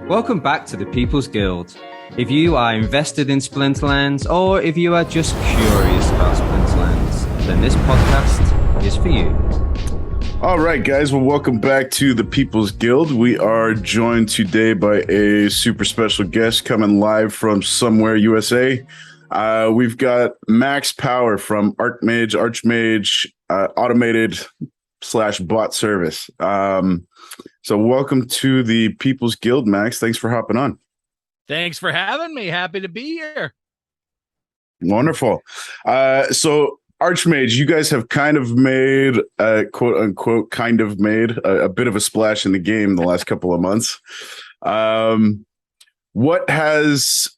Welcome back to the People's Guild. If you are invested in Splinterlands, or if you are just curious about Splinterlands, then this podcast is for you. All right, guys. Well, welcome back to the People's Guild. We are joined today by a super special guest coming live from somewhere USA. We've got Max Power from Archmage automated / bot service. So welcome to the People's Guild, Max. Thanks for hopping on. Thanks for having me. Happy to be here. Wonderful. So Archmage, you guys have kind of made, quote unquote, a bit of a splash in the game the last couple of months. What has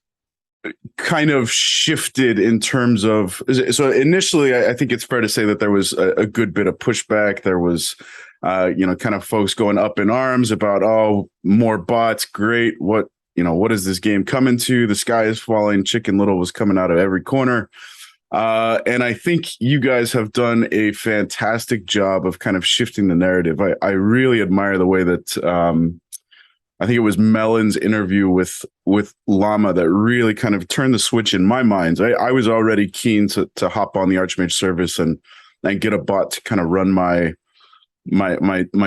kind of shifted in terms of, so initially, I think it's fair to say that there was a good bit of pushback. There was, kind of folks going up in arms about, oh, more bots, great. What is this game coming to? The sky is falling. Chicken Little was coming out of every corner. And I think you guys have done a fantastic job of kind of shifting the narrative. I really admire the way that I think it was Melon's interview with Llama that really kind of turned the switch in my mind. I was already keen to hop on the Archmage service and get a bot to kind of run my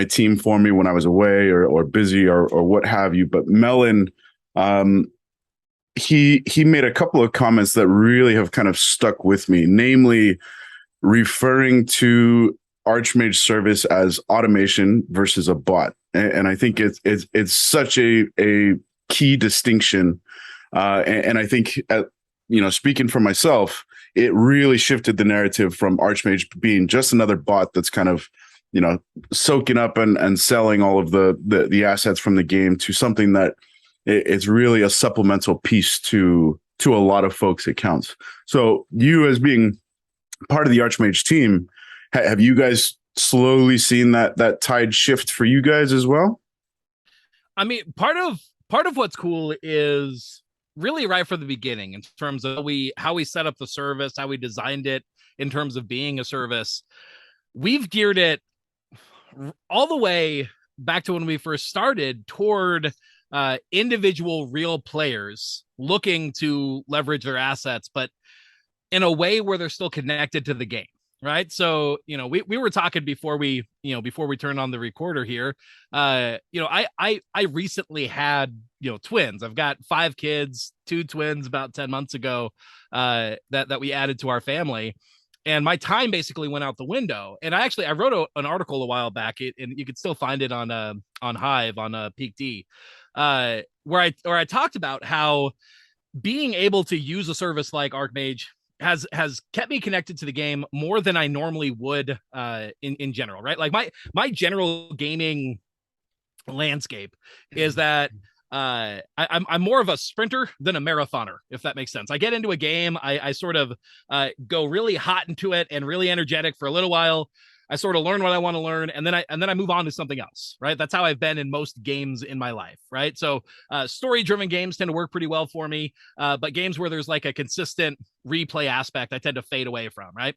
team for me when I was away or busy or what have you. But Melon, he made a couple of comments that really have kind of stuck with me, namely referring to Archmage service as automation versus a bot. And I think it's such a key distinction. And I think, speaking for myself, it really shifted the narrative from Archmage being just another bot that's kind of, soaking up and selling all of the assets from the game to something that it's really a supplemental piece to a lot of folks' accounts. So you, as being part of the Archmage team, have you guys slowly seen that tide shift for you guys as well? I mean, part of what's cool is really right from the beginning in terms of how we set up the service, how we designed it in terms of being a service. We've geared it all the way back to when we first started toward individual real players looking to leverage their assets, but in a way where they're still connected to the game. Right. So, we were talking before we turned on the recorder here. I recently had, twins. I've got 5 kids, 2 twins about 10 months ago that we added to our family. And my time basically went out the window. And I wrote an article a while back, and you could still find it on Hive on Peak D, where I talked about how being able to use a service like Archmage has kept me connected to the game more than I normally would in general, right? Like my general gaming landscape is that I'm more of a sprinter than a marathoner, if that makes sense. I get into a game, I sort of go really hot into it and really energetic for a little while. I sort of learn what I want to learn, and then I move on to something else, right? That's how I've been in most games in my life, right? So story-driven games tend to work pretty well for me, but games where there's like a consistent replay aspect, I tend to fade away from, right?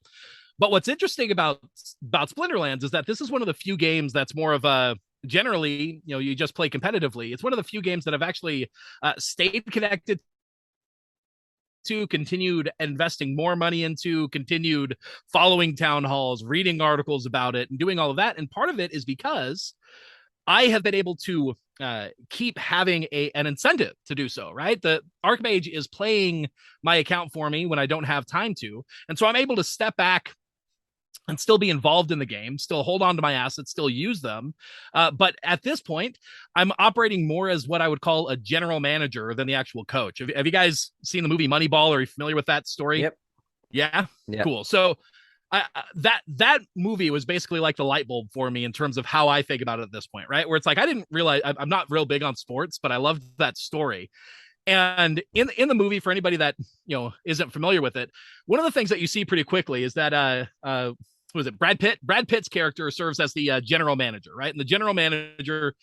But what's interesting about Splinterlands is that this is one of the few games that's more of a generally, you just play competitively. It's one of the few games that I've actually stayed connected to, continued investing more money into, continued following town halls, reading articles about it, and doing all of that. And part of it is because I have been able to keep having an incentive to do so, right? The Archmage is playing my account for me when I don't have time to. And so I'm able to step back and still be involved in the game, still hold on to my assets, still use them. But at this point, I'm operating more as what I would call a general manager than the actual coach. Have you guys seen the movie Moneyball? Are you familiar with that story? Yep. Yeah? Yep. Cool. So that movie was basically like the light bulb for me in terms of how I think about it at this point, right? Where it's like, I didn't realize I'm not real big on sports, but I loved that story. And in the movie, for anybody that isn't familiar with it, one of the things that you see pretty quickly is that who is it? Brad Pitt. Brad Pitt's character serves as the general manager, right? And the general manager,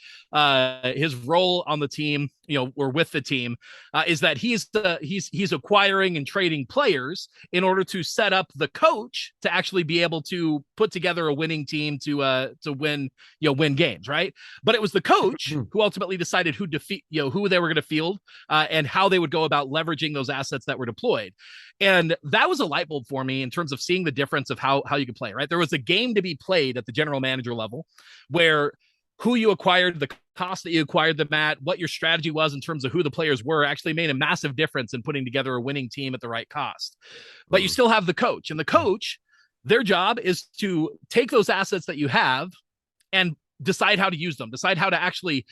his role on the team, or with the team, is that he's acquiring and trading players in order to set up the coach to actually be able to put together a winning team to win games, right? But it was the coach who ultimately decided who they were going to field, and how they would go about leveraging those assets that were deployed. And that was a light bulb for me in terms of seeing the difference of how you could play, right? There was a game to be played at the general manager level where who you acquired, the cost that you acquired them at, what your strategy was in terms of who the players were actually made a massive difference in putting together a winning team at the right cost. But you still have the coach, and the coach, their job is to take those assets that you have and decide how to use them, decide how to actually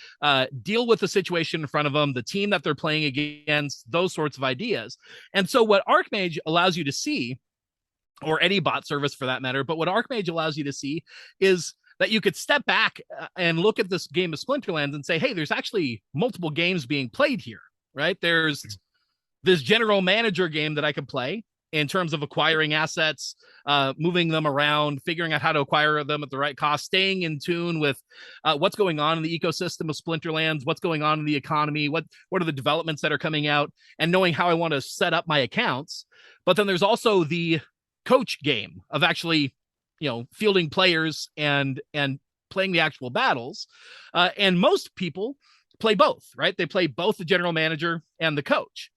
deal with the situation in front of them, the team that they're playing against, those sorts of ideas. And so what Archmage allows you to see, or any bot service for that matter, but what Archmage allows you to see is that you could step back and look at this game of Splinterlands and say, hey, there's actually multiple games being played here, right? There's this general manager game that I can play in terms of acquiring assets, moving them around, figuring out how to acquire them at the right cost, staying in tune with what's going on in the ecosystem of Splinterlands, what's going on in the economy, what are the developments that are coming out, and knowing how I want to set up my accounts. But then there's also the coach game of actually, fielding players and playing the actual battles. And most people play both, right? They play both the general manager and the coach.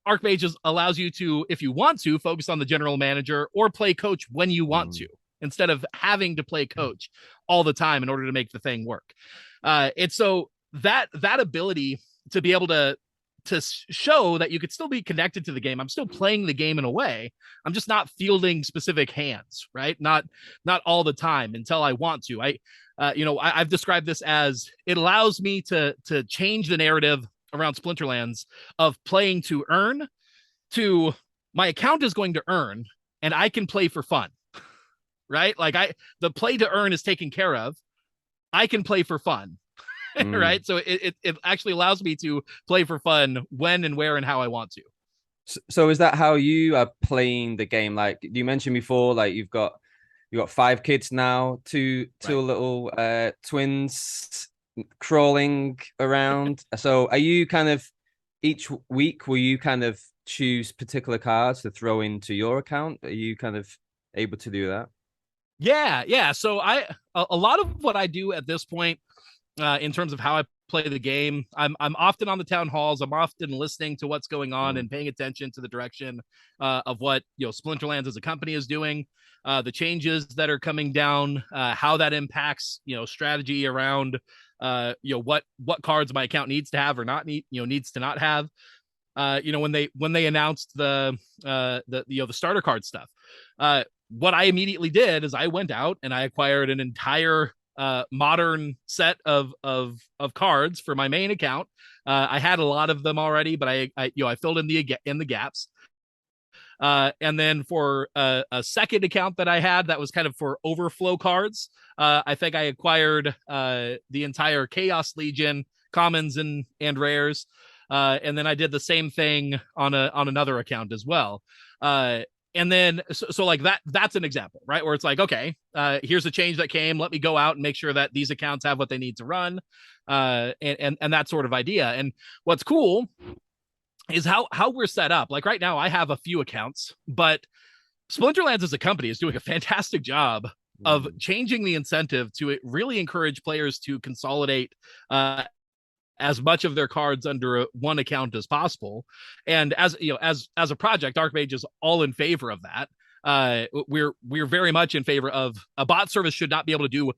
Archmage allows you to, if you want to, focus on the general manager or play coach when you want to, instead of having to play coach all the time in order to make the thing work. And so that ability to be able to show that you could still be connected to the game. I'm still playing the game in a way. I'm just not fielding specific hands, right? Not all the time until I want to. I've described this as it allows me to change the narrative around Splinterlands of playing to earn to my account is going to earn and I can play for fun, right? Like the play to earn is taken care of. I can play for fun, right? So it actually allows me to play for fun when and where and how I want to. So is that how you are playing the game? Like you mentioned before, like you've got 5 kids now, two little twins crawling around. So are you kind of each week, will you kind of choose particular cards to throw into your account? Are you kind of able to do that? Yeah. So a lot of what I do at this point, in terms of how I play the game, I'm often on the town halls. I'm often listening to what's going on and paying attention to the direction of what Splinterlands as a company is doing, the changes that are coming down, how that impacts strategy around what cards my account needs to have or not needs to not have. When they announced the starter card stuff, what I immediately did is I went out and I acquired an entire modern set of cards for my main account. I had a lot of them already, but I filled in the gaps. And then for a second account that I had that was kind of for overflow cards, I think I acquired the entire Chaos Legion commons and rares. And then I did the same thing on another account as well. And then so like that's an example, right? Where it's like, okay, here's a change that came. Let me go out and make sure that these accounts have what they need to run, and that sort of idea. And what's cool is how we're set up. Like right now, I have a few accounts, but Splinterlands as a company is doing a fantastic job of changing the incentive to really encourage players to consolidate as much of their cards under one account as possible. And as a project, Archmage is all in favor of that. We're very much in favor of a bot service should not be able to do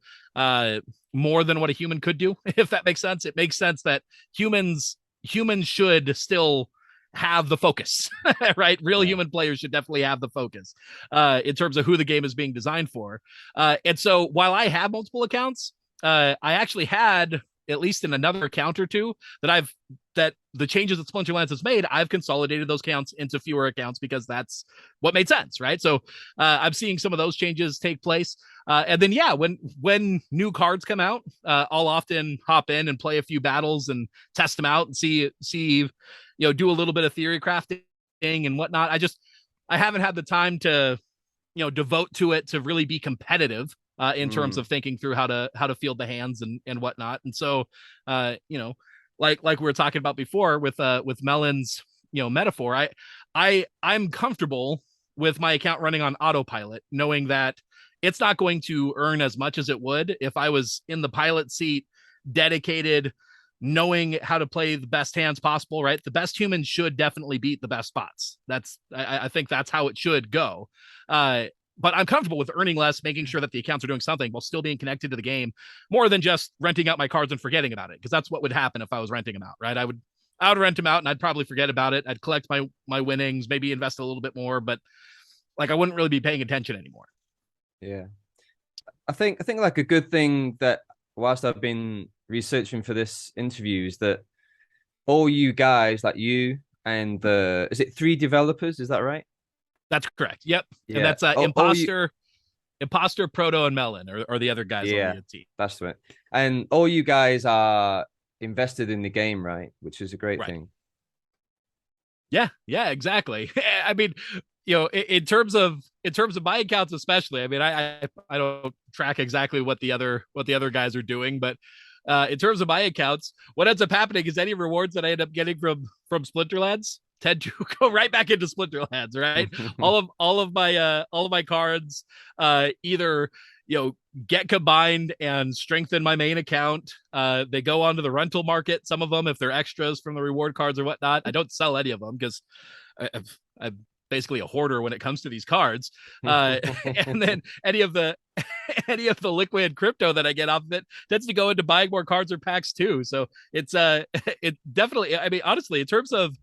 more than what a human could do, if that makes sense. It makes sense that humans should still have the focus, right? Real human players should definitely have the focus in terms of who the game is being designed for. And so while I have multiple accounts, I actually had, at least in another account or two, that the changes that Splinterlands has made, I've consolidated those accounts into fewer accounts because that's what made sense, right? So I'm seeing some of those changes take place. And then, when new cards come out, I'll often hop in and play a few battles and test them out and see, do a little bit of theory crafting and whatnot. I haven't had the time to devote to it to really be competitive in terms of thinking through how to field the hands and whatnot. And so, like we were talking about before with Melon's metaphor, I'm comfortable with my account running on autopilot, knowing that it's not going to earn as much as it would if I was in the pilot seat, dedicated, knowing how to play the best hands possible, right? The best humans should definitely beat the best spots. I think that's how it should go. But I'm comfortable with earning less, making sure that the accounts are doing something while still being connected to the game, more than just renting out my cards and forgetting about it. Because that's what would happen if I was renting them out, right? I would rent them out and I'd probably forget about it. I'd collect my winnings, maybe invest a little bit more, but like I wouldn't really be paying attention anymore. Yeah. I think like a good thing that whilst I've been researching for this interview is that all you guys, like you and is it 3 developers? Is that right? That's correct. Yep. Yeah. And that's Imposter, Proto, and Melon are the other guys on the team. That's it. And all you guys are invested in the game, right? Which is a great thing. Yeah, exactly. I mean, in terms of my accounts, especially, I mean, I don't track exactly what the other guys are doing, but in terms of my accounts, what ends up happening is any rewards that I end up getting from Splinterlands tend to go right back into Splinterlands, right? all of my cards either get combined and strengthen my main account. They go onto the rental market, some of them, if they're extras from the reward cards or whatnot. I don't sell any of them because I'm basically a hoarder when it comes to these cards. And then any of the liquid crypto that I get off of it tends to go into buying more cards or packs too. So it's it definitely, I mean, honestly, in terms of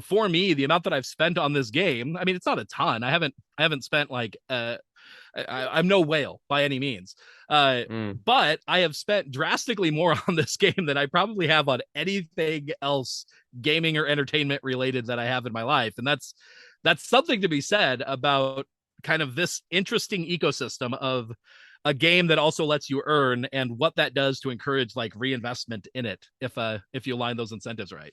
for me, the amount that I've spent on this game, I mean, it's not a ton. I haven't spent like I'm no whale by any means, but I have spent drastically more on this game than I probably have on anything else gaming or entertainment related that I have in my life. And that's something to be said about kind of this interesting ecosystem of a game that also lets you earn and what that does to encourage like reinvestment in it if you align those incentives right.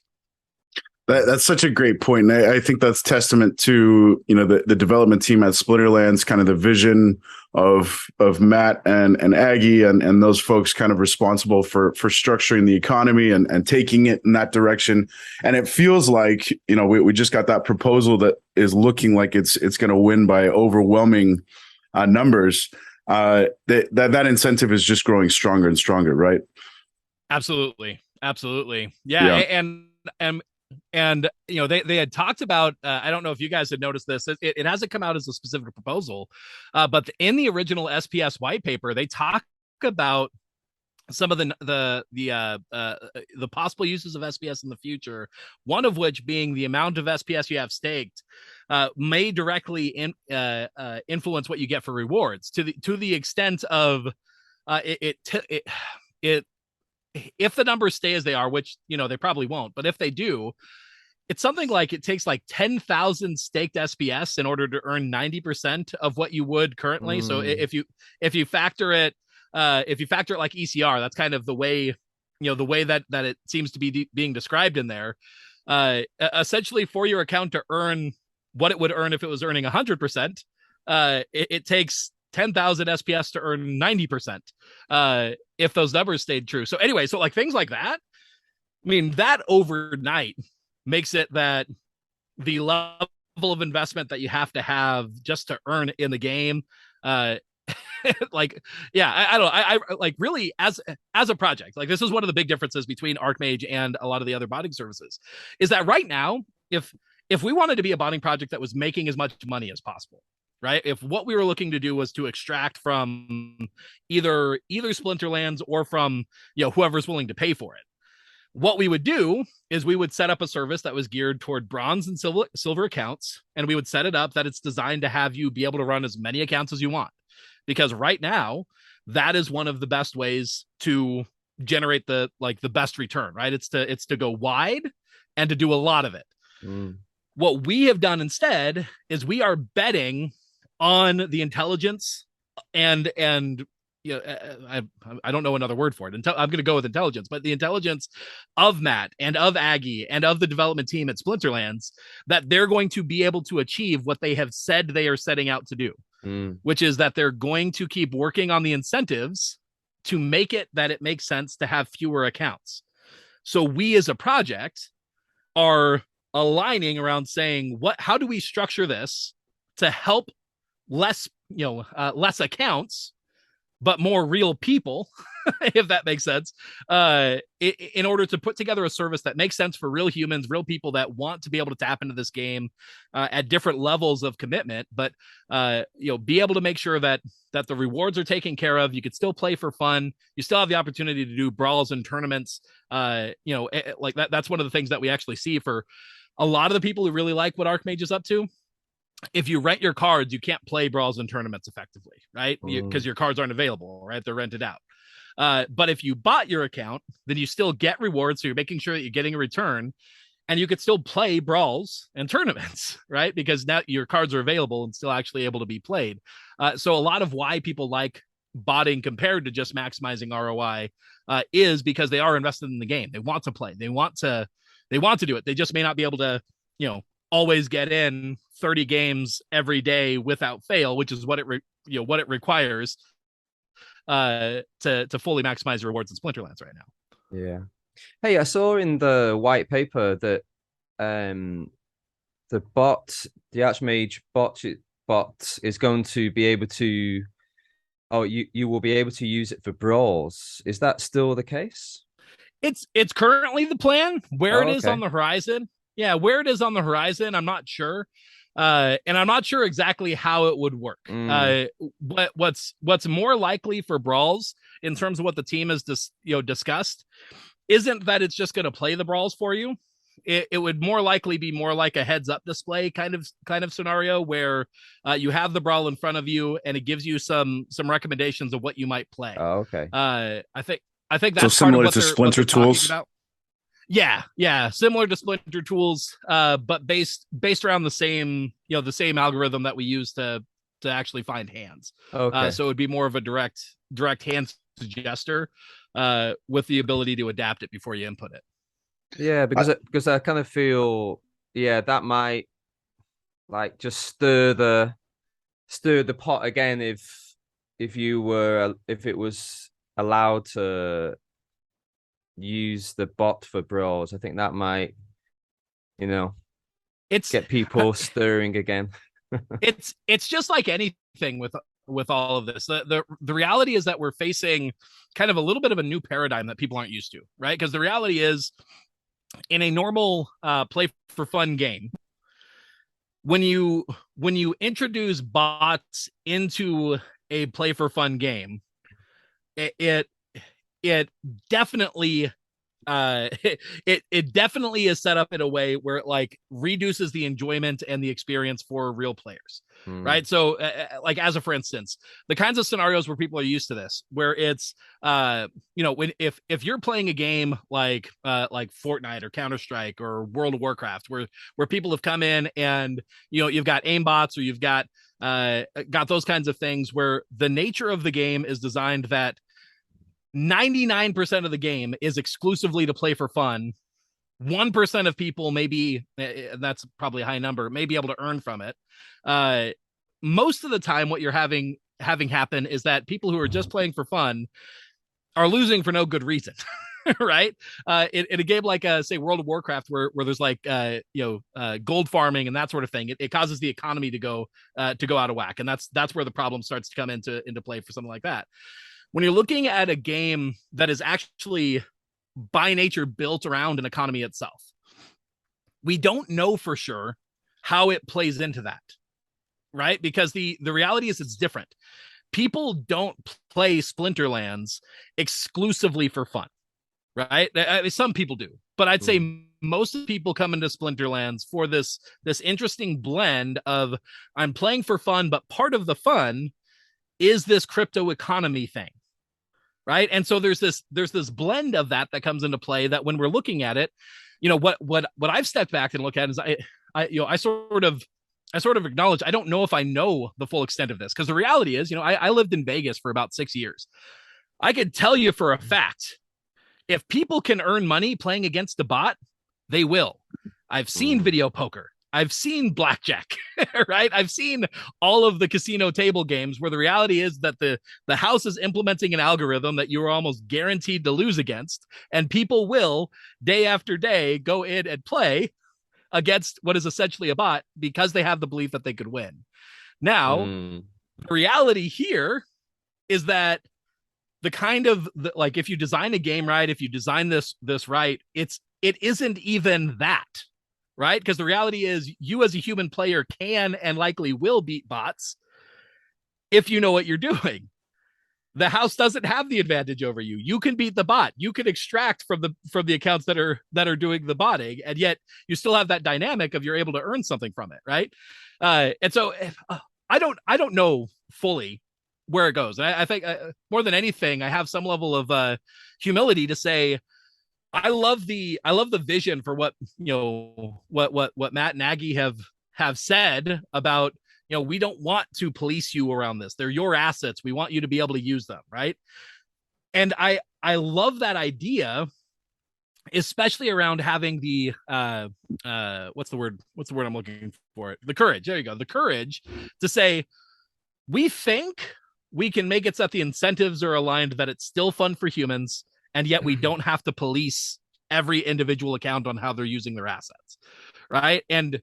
That's such a great point. And I think that's testament to, the development team at Splinterlands, kind of the vision of Matt and Aggie and those folks kind of responsible for structuring the economy and taking it in that direction. And it feels like, we just got that proposal that is looking like it's going to win by overwhelming numbers. That incentive is just growing stronger and stronger, right? Absolutely. Yeah. And they had talked about I don't know if you guys had noticed this, it hasn't come out as a specific proposal, but in the original SPS white paper they talk about some of the possible uses of SPS in the future, one of which being the amount of SPS you have staked may directly influence what you get for rewards to the extent of it if the numbers stay as they are, which they probably won't, but if they do, it's something like it takes like 10,000 staked SPS in order to earn 90% of what you would currently. So if you factor it like ECR, that's kind of the way that it seems to be being described in there. Essentially, for your account to earn what it would earn if it was earning 100%, it takes 10,000 SPS to earn 90%. If those numbers stayed true. So anyway, so like things like that, I mean, that overnight makes it that the level of investment that you have to have just to earn in the game, like, yeah, I like really as a project, like this is one of the big differences between Archmage and a lot of the other botting services is that right now, if we wanted to be a botting project that was making as much money as possible, right? If what we were looking to do was to extract from either Splinterlands or from whoever's willing to pay for it, what we would do is we would set up a service that was geared toward bronze and silver accounts, and we would set it up that it's designed to have you be able to run as many accounts as you want, because right now that is one of the best ways to generate the best return, right? It's to go wide and to do a lot of it. What we have done instead is we are betting on the intelligence and I don't know another word for it. I'm going to go with intelligence, but the intelligence of Matt and of Aggie and of the development team at Splinterlands, that they're going to be able to achieve what they have said they are setting out to do. which is that they're going to keep working on the incentives to make it that it makes sense to have fewer accounts. So we as a project are aligning around saying, how do we structure this to help less accounts, but more real people, if that makes sense, in order to put together a service that makes sense for real humans, real people that want to be able to tap into this game at different levels of commitment, but be able to make sure that the rewards are taken care of. You could still play for fun. You still have the opportunity to do brawls and tournaments. Like that. That's one of the things that we actually see for a lot of the people who really like what Archmage is up to. If you rent your cards, you can't play brawls and tournaments effectively, right? Because your cards aren't available, right? They're rented out. But if you bought your account, then you still get rewards. So you're making sure that you're getting a return, and you could still play brawls and tournaments, right? Because now your cards are available and still actually able to be played. So a lot of why people like botting compared to just maximizing ROI is because they are invested in the game. They want to play. They want to do it. They just may not be able to, always get in 30 games every day without fail, which is what it requires to fully maximize your rewards in Splinterlands right now. Yeah. Hey, I saw in the white paper that the Archmage bot is going to be able to you will be able to use it for brawls. Is that still the case? It's currently the plan. Where it is on the horizon. Yeah, where it is on the horizon, I'm not sure. And I'm not sure exactly how it would work. What's more likely for brawls in terms of what the team has discussed isn't that it's just going to play the brawls for you. It would more likely be more like a heads up display kind of scenario where you have the brawl in front of you and it gives you some recommendations of what you might play. Oh, okay. I think that's so similar to Splinter Tools. Yeah, similar to Splinter Tools, but based around the same algorithm that we use to actually find hands. Okay. So it would be more of a direct hand suggester with the ability to adapt it before you input it. Yeah, because I kind of feel that might like just stir the pot again if it was allowed to use the bot for brawls. I think that might get people stirring again. it's just like anything with all of this. The reality is that we're facing kind of a little bit of a new paradigm that people aren't used to, right? Because the reality is in a normal play for fun game, when you introduce bots into a play for fun game, it definitely it definitely is set up in a way where it like reduces the enjoyment and the experience for real players, right? So like as a for instance, the kinds of scenarios where people are used to this, where it's when if you're playing a game like Fortnite or Counter-Strike or World of Warcraft, where people have come in and you've got aimbots or you've got those kinds of things where the nature of the game is designed that 99% of the game is exclusively to play for fun. 1% of people, maybe that's probably a high number, may be able to earn from it. Most of the time, what you're having happen is that people who are just playing for fun are losing for no good reason. Right? In a game like say World of Warcraft, where there's like gold farming and that sort of thing, it causes the economy to go out of whack, and that's where the problem starts to come into play for something like that. When you're looking at a game that is actually by nature built around an economy itself, we don't know for sure how it plays into that, right? Because the reality is it's different. People don't play Splinterlands exclusively for fun, right? I mean, some people do, but I'd say most of the people come into Splinterlands for this interesting blend of I'm playing for fun, but part of the fun is this crypto economy thing, right? And so there's this blend of that comes into play that when we're looking at it, what I've stepped back and looked at is I sort of acknowledge I don't know if I know the full extent of this, because the reality is, I lived in Vegas for about 6 years. I could tell you for a fact, if people can earn money playing against a bot, they will. I've seen video poker. I've seen blackjack, right? I've seen all of the casino table games where the reality is that the house is implementing an algorithm that you are almost guaranteed to lose against, and people will day after day go in and play against what is essentially a bot because they have the belief that they could win. Now, the reality here is that the kind of like, if you design a game right, if you design this right, it isn't even that, right? Because the reality is you as a human player can and likely will beat bots if you know what you're doing. The house doesn't have the advantage over you. You can beat the bot. You can extract from the accounts that are doing the botting, and yet you still have that dynamic of you're able to earn something from it, right? And so I don't know fully where it goes. And I think more than anything, I have some level of humility to say I love the vision for what what Matt and Aggie have said about, we don't want to police you around this. They're your assets. We want you to be able to use them, right? And I love that idea, especially around having the what's the word I'm looking for? The courage. There you go. The courage to say, we think we can make it so that the incentives are aligned, that it's still fun for humans, and yet we don't have to police every individual account on how they're using their assets, right? And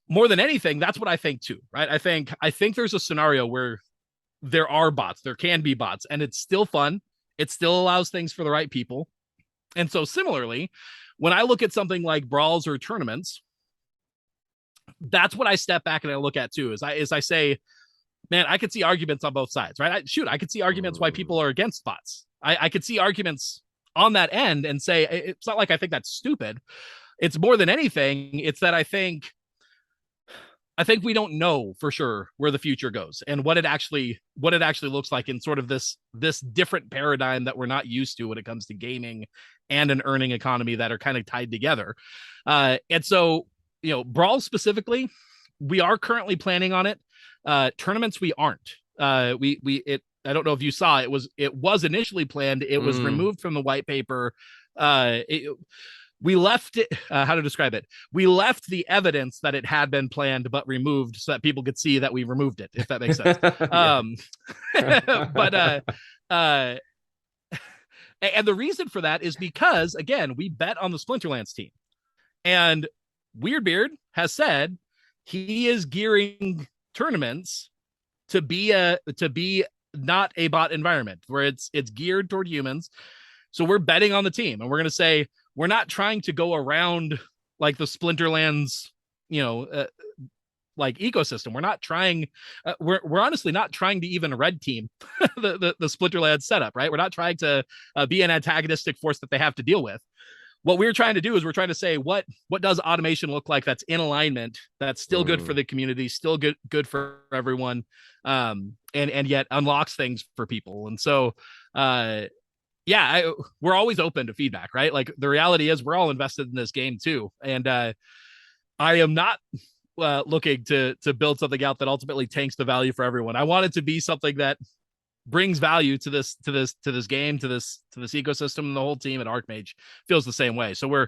more than anything, that's what I think too, right? I think there's a scenario where there are bots, there can be bots, and it's still fun. It still allows things for the right people. And so similarly, when I look at something like brawls or tournaments, that's what I step back and I look at too, is I say, man, I could see arguments on both sides, right? I could see arguments why people are against bots. I could see arguments on that end and say, it's not like I think that's stupid. It's more than anything, it's that I think we don't know for sure where the future goes and what it actually looks like in sort of this different paradigm that we're not used to when it comes to gaming and an earning economy that are kind of tied together. And so, Brawl specifically, we are currently planning on it. Tournaments, we aren't. I don't know if you saw, it was initially planned. It was removed from the white paper. We left it, how to describe it. We left the evidence that it had been planned, but removed so that people could see that we removed it, if that makes sense. And the reason for that is because, again, we bet on the Splinterlands team, and Weirdbeard has said he is gearing tournaments to be not a bot environment where it's geared toward humans. So we're betting on the team, and we're going to say, we're not trying to go around like the Splinterlands, like ecosystem. We're not trying. We're honestly not trying to even red team the Splinterlands setup, right? We're not trying to be an antagonistic force that they have to deal with. What we're trying to do is we're trying to say, what does automation look like that's in alignment, that's still good for the community, still good for everyone, and yet unlocks things for people. And so we're always open to feedback, right? Like, the reality is we're all invested in this game too. And I am not looking to build something out that ultimately tanks the value for everyone. I want it to be something that brings value to this game, to this ecosystem, and the whole team at Archmage feels the same way. So we're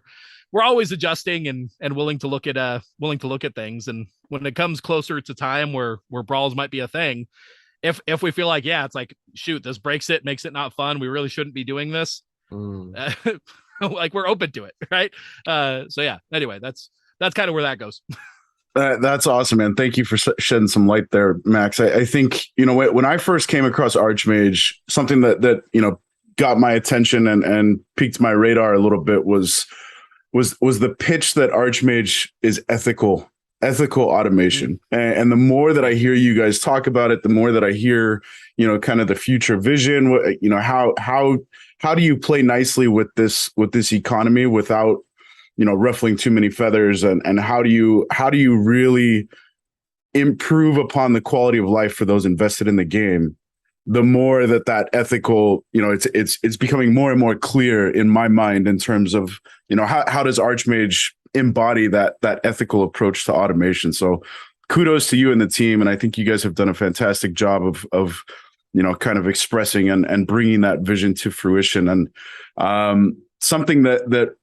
always adjusting and willing to look at things. And when it comes closer to time where brawls might be a thing, if we feel like, it's like, shoot, this breaks it, makes it not fun, we really shouldn't be doing this, like, we're open to it, right? Anyway, that's kind of where that goes. That's awesome, man. Thank you for shedding some light there, Max. I think, when I first came across Archmage, something that got my attention and piqued my radar a little bit was the pitch that Archmage is ethical automation. And the more that I hear you guys talk about it, the more that I hear, kind of the future vision, how do you play nicely with this economy without, ruffling too many feathers, and how do you really improve upon the quality of life for those invested in the game? The more that ethical, it's becoming more and more clear in my mind in terms of, how does Archmage embody that ethical approach to automation? So kudos to you and the team. And I think you guys have done a fantastic job of kind of expressing and bringing that vision to fruition. And something that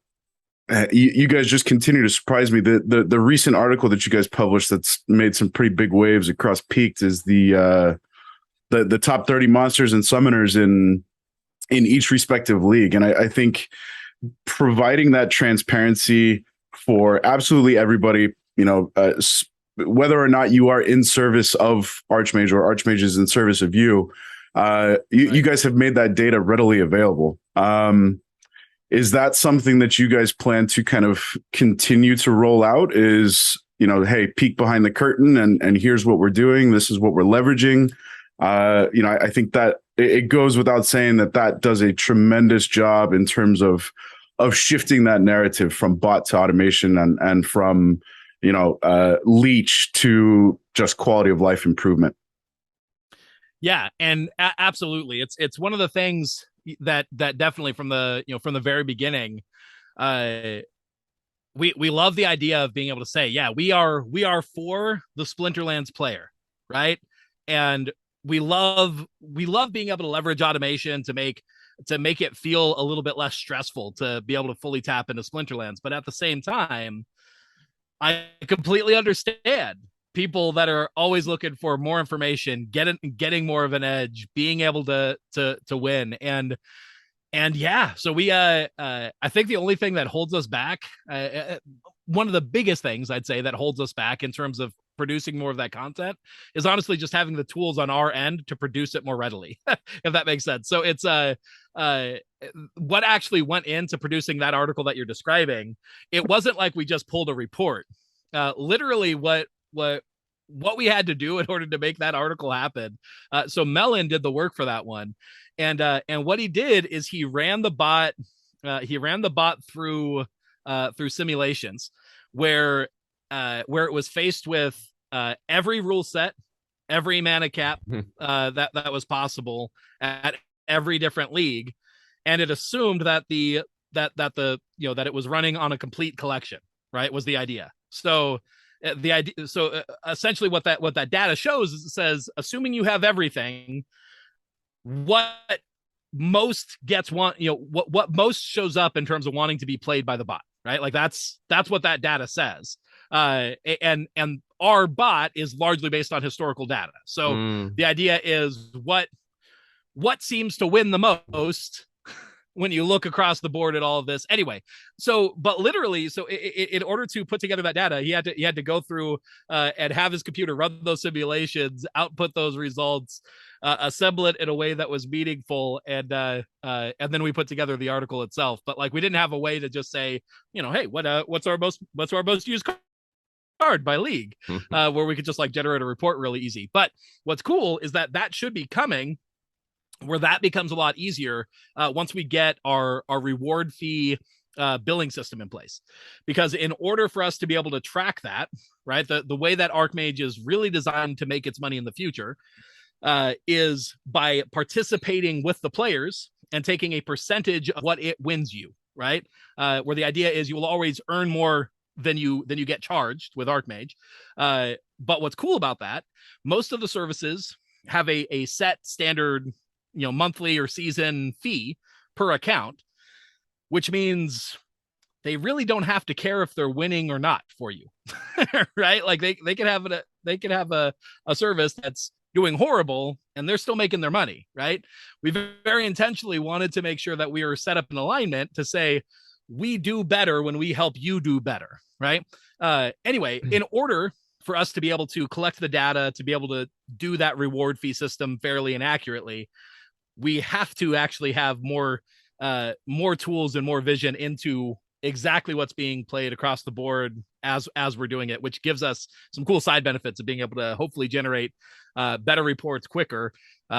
You guys just continue to surprise me. The recent article that you guys published that's made some pretty big waves across Peaked is the top 30 monsters and summoners in each respective league. And I think providing that transparency for absolutely everybody, whether or not you are in service of Archmage or Archmage is in service of you, you guys have made that data readily available. Is that something that you guys plan to kind of continue to roll out? Is, hey, peek behind the curtain and here's what we're doing. This is what we're leveraging. I think that it goes without saying that does a tremendous job in terms of shifting that narrative from bot to automation and from, leech to just quality of life improvement. Yeah, and absolutely. It's one of the things that definitely from the very beginning, we love the idea of being able to say, yeah, we are for the Splinterlands player, right? And we love being able to leverage automation to make it feel a little bit less stressful to be able to fully tap into Splinterlands. But at the same time, I completely understand people that are always looking for more information, getting more of an edge, being able to win. And yeah, so we I think the only thing that holds us back, one of the biggest things I'd say that holds us back in terms of producing more of that content is honestly just having the tools on our end to produce it more readily, if that makes sense. So it's what actually went into producing that article that you're describing. It wasn't like we just pulled a report. Literally what we had to do in order to make that article happen. So Melon did the work for that one. And what he did is he ran the bot through simulations where it was faced with every rule set, every mana cap that was possible at every different league, and it assumed that that it was running on a complete collection, right? Was the idea. So essentially what that data shows is it says, assuming you have everything, what most shows up in terms of wanting to be played by the bot, right? Like that's what that data says. And our bot is largely based on historical data. So the idea is what seems to win the most when you look across the board at all of this. Anyway, but literally, in order to put together that data, he had to go through and have his computer run those simulations, output those results, assemble it in a way that was meaningful, and then we put together the article itself. But like, we didn't have a way to just say, hey, what's our most used card by league, where we could just like generate a report really easy. But what's cool is that should be coming, where that becomes a lot easier once we get our reward fee billing system in place. Because in order for us to be able to track that, right, the way that Archmage is really designed to make its money in the future is by participating with the players and taking a percentage of what it wins you, right? Where the idea is you will always earn more than you get charged with Archmage. But what's cool about that, most of the services have a set standard monthly or season fee per account, which means they really don't have to care if they're winning or not for you. Right? Like they could have a service that's doing horrible and they're still making their money, right? We very intentionally wanted to make sure that we are set up in alignment to say we do better when we help you do better, right? Anyway, in order for us to be able to collect the data, to be able to do that reward fee system fairly and accurately, we have to actually have more tools and more vision into exactly what's being played across the board as we're doing it, which gives us some cool side benefits of being able to hopefully generate better reports quicker,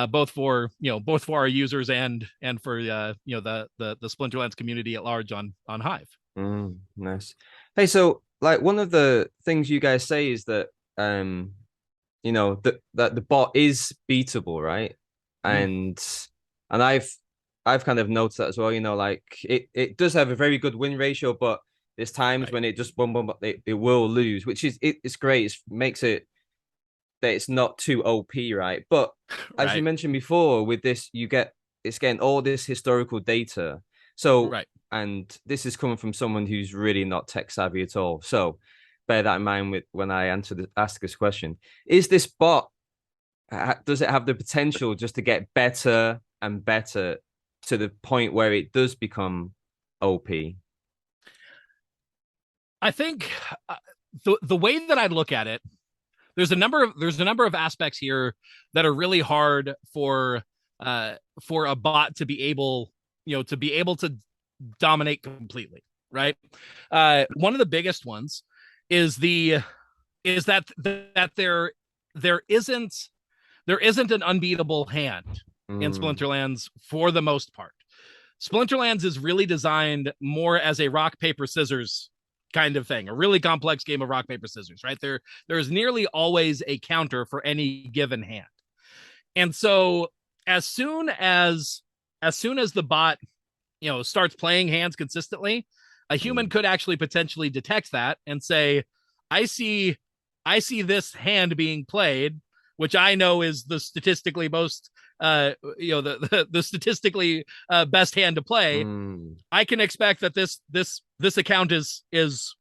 both for our users and for the Splinterlands community at large on Hive. Nice. Hey, so like one of the things you guys say is that that the bot is beatable, right? And I've kind of noticed that as well. Like it does have a very good win ratio, but there's times when it just it will lose, which is it's great. It makes it that it's not too OP, right? But as you mentioned before, with this, it's getting all this historical data So, Right. and this is coming from someone who's really not tech savvy at all. So bear that in mind with when I ask this question. Is this bot, does it have the potential just to get better and better to the point where it does become OP? I think the way that I look at it, there's a number of aspects here that are really hard for a bot to be able, to dominate completely, right? One of the biggest ones is that there isn't an unbeatable hand in Splinterlands for the most part. Splinterlands is really designed more as a rock paper scissors kind of thing, a really complex game of rock paper scissors, right? There's nearly always a counter for any given hand. And so as soon as the bot, starts playing hands consistently, a human could actually potentially detect that and say, I see this hand being played, which I know is the statistically most the statistically best hand to play. I can expect that this account is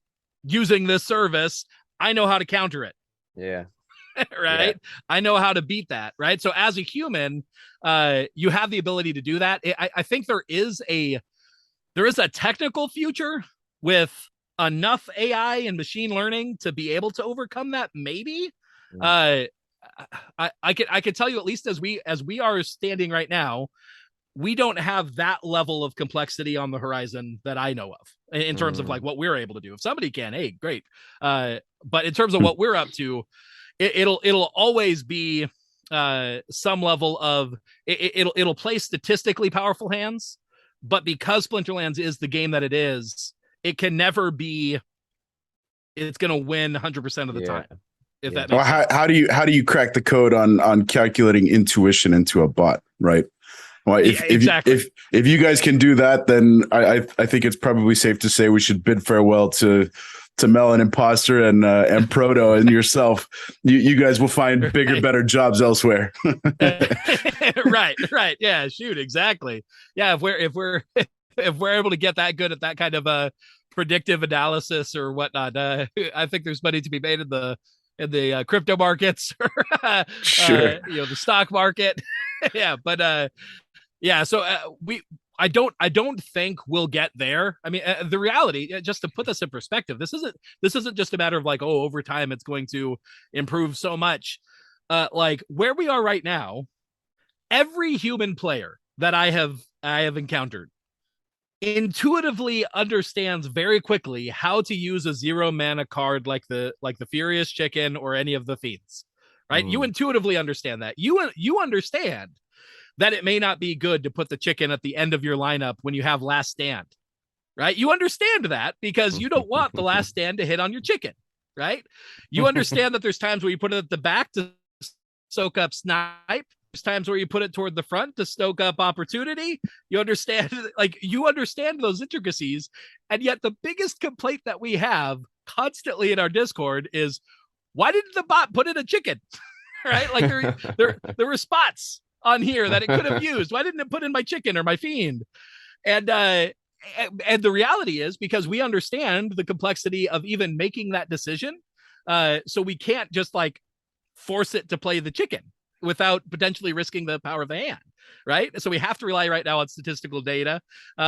using this service. I know how to counter it. Yeah. Right. Yeah. I know how to beat that. Right. So as a human, you have the ability to do that. I think there is a technical future with enough AI and machine learning to be able to overcome that. Maybe. I could tell you, at least as we are standing right now, we don't have that level of complexity on the horizon that I know of in terms of like what we're able to do. If somebody can, hey, great. But in terms of what we're up to, it'll always be some level of it'll play statistically powerful hands, but because Splinterlands is the game that it is, it can never be. It's going to win 100% of the time. If that makes sense. How do you crack the code on calculating intuition into a bot, right? Well, if you guys can do that, then I think it's probably safe to say we should bid farewell to Melon Imposter and Proto and yourself. You guys will find bigger, better jobs elsewhere. Right. Yeah, shoot, exactly. Yeah, if we're able to get that good at that kind of predictive analysis or whatnot, I think there's money to be made in the crypto markets, sure. The stock market. Yeah, but so I don't think we'll get there. I mean, the reality, just to put this in perspective, this isn't just a matter of like, oh, over time it's going to improve so much. Like where we are right now, every human player that I have encountered intuitively understands very quickly how to use a 0 mana card like the Furious Chicken or any of the Fiends, right? You intuitively understand that. You understand that it may not be good to put the chicken at the end of your lineup when you have Last Stand, right? You understand that because you don't want the Last Stand to hit on your chicken, right? You understand that there's times where you put it at the back to soak up snipe. There's times where you put it toward the front to stoke up opportunity. You understand those intricacies. And yet the biggest complaint that we have constantly in our Discord is, why didn't the bot put in a chicken? Right? Like there were spots on here that it could have used. Why didn't it put in my chicken or my fiend? And the reality is because we understand the complexity of even making that decision. So we can't just like force it to play the chicken without potentially risking the power of the hand, right? So we have to rely right now on statistical data,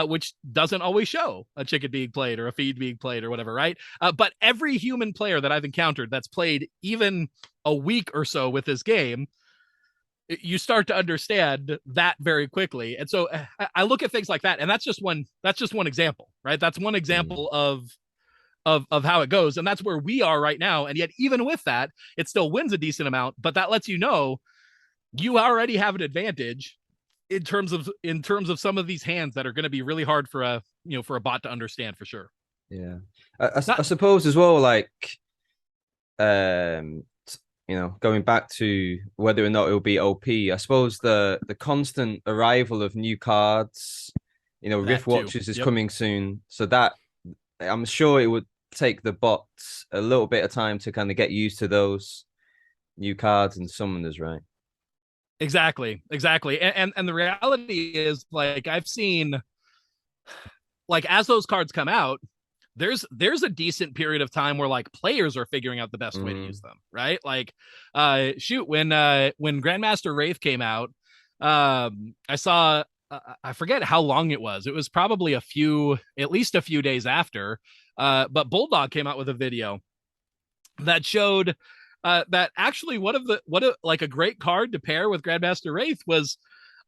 which doesn't always show a chicken being played or a feed being played or whatever, right? But every human player that I've encountered that's played even a week or so with this game, you start to understand that very quickly. And so I look at things like that, and that's just one example, right? That's one example of how it goes. And that's where we are right now. And yet, even with that, it still wins a decent amount, but that lets you know you already have an advantage in terms of some of these hands that are going to be really hard for a bot to understand for sure. Yeah. I suppose as well, like, going back to whether or not it will be OP, I suppose the constant arrival of new cards, Rift Watchers is coming soon. So that I'm sure it would take the bots a little bit of time to kind of get used to those new cards and summoners, right? Exactly. And the reality is, like, I've seen like as those cards come out, there's a decent period of time where like players are figuring out the best way to use them, right? Like shoot, when Grandmaster Wraith came out, I saw I forget how long it was. It was probably at least a few days after. But Bulldog came out with a video that showed that actually like a great card to pair with Grandmaster Wraith was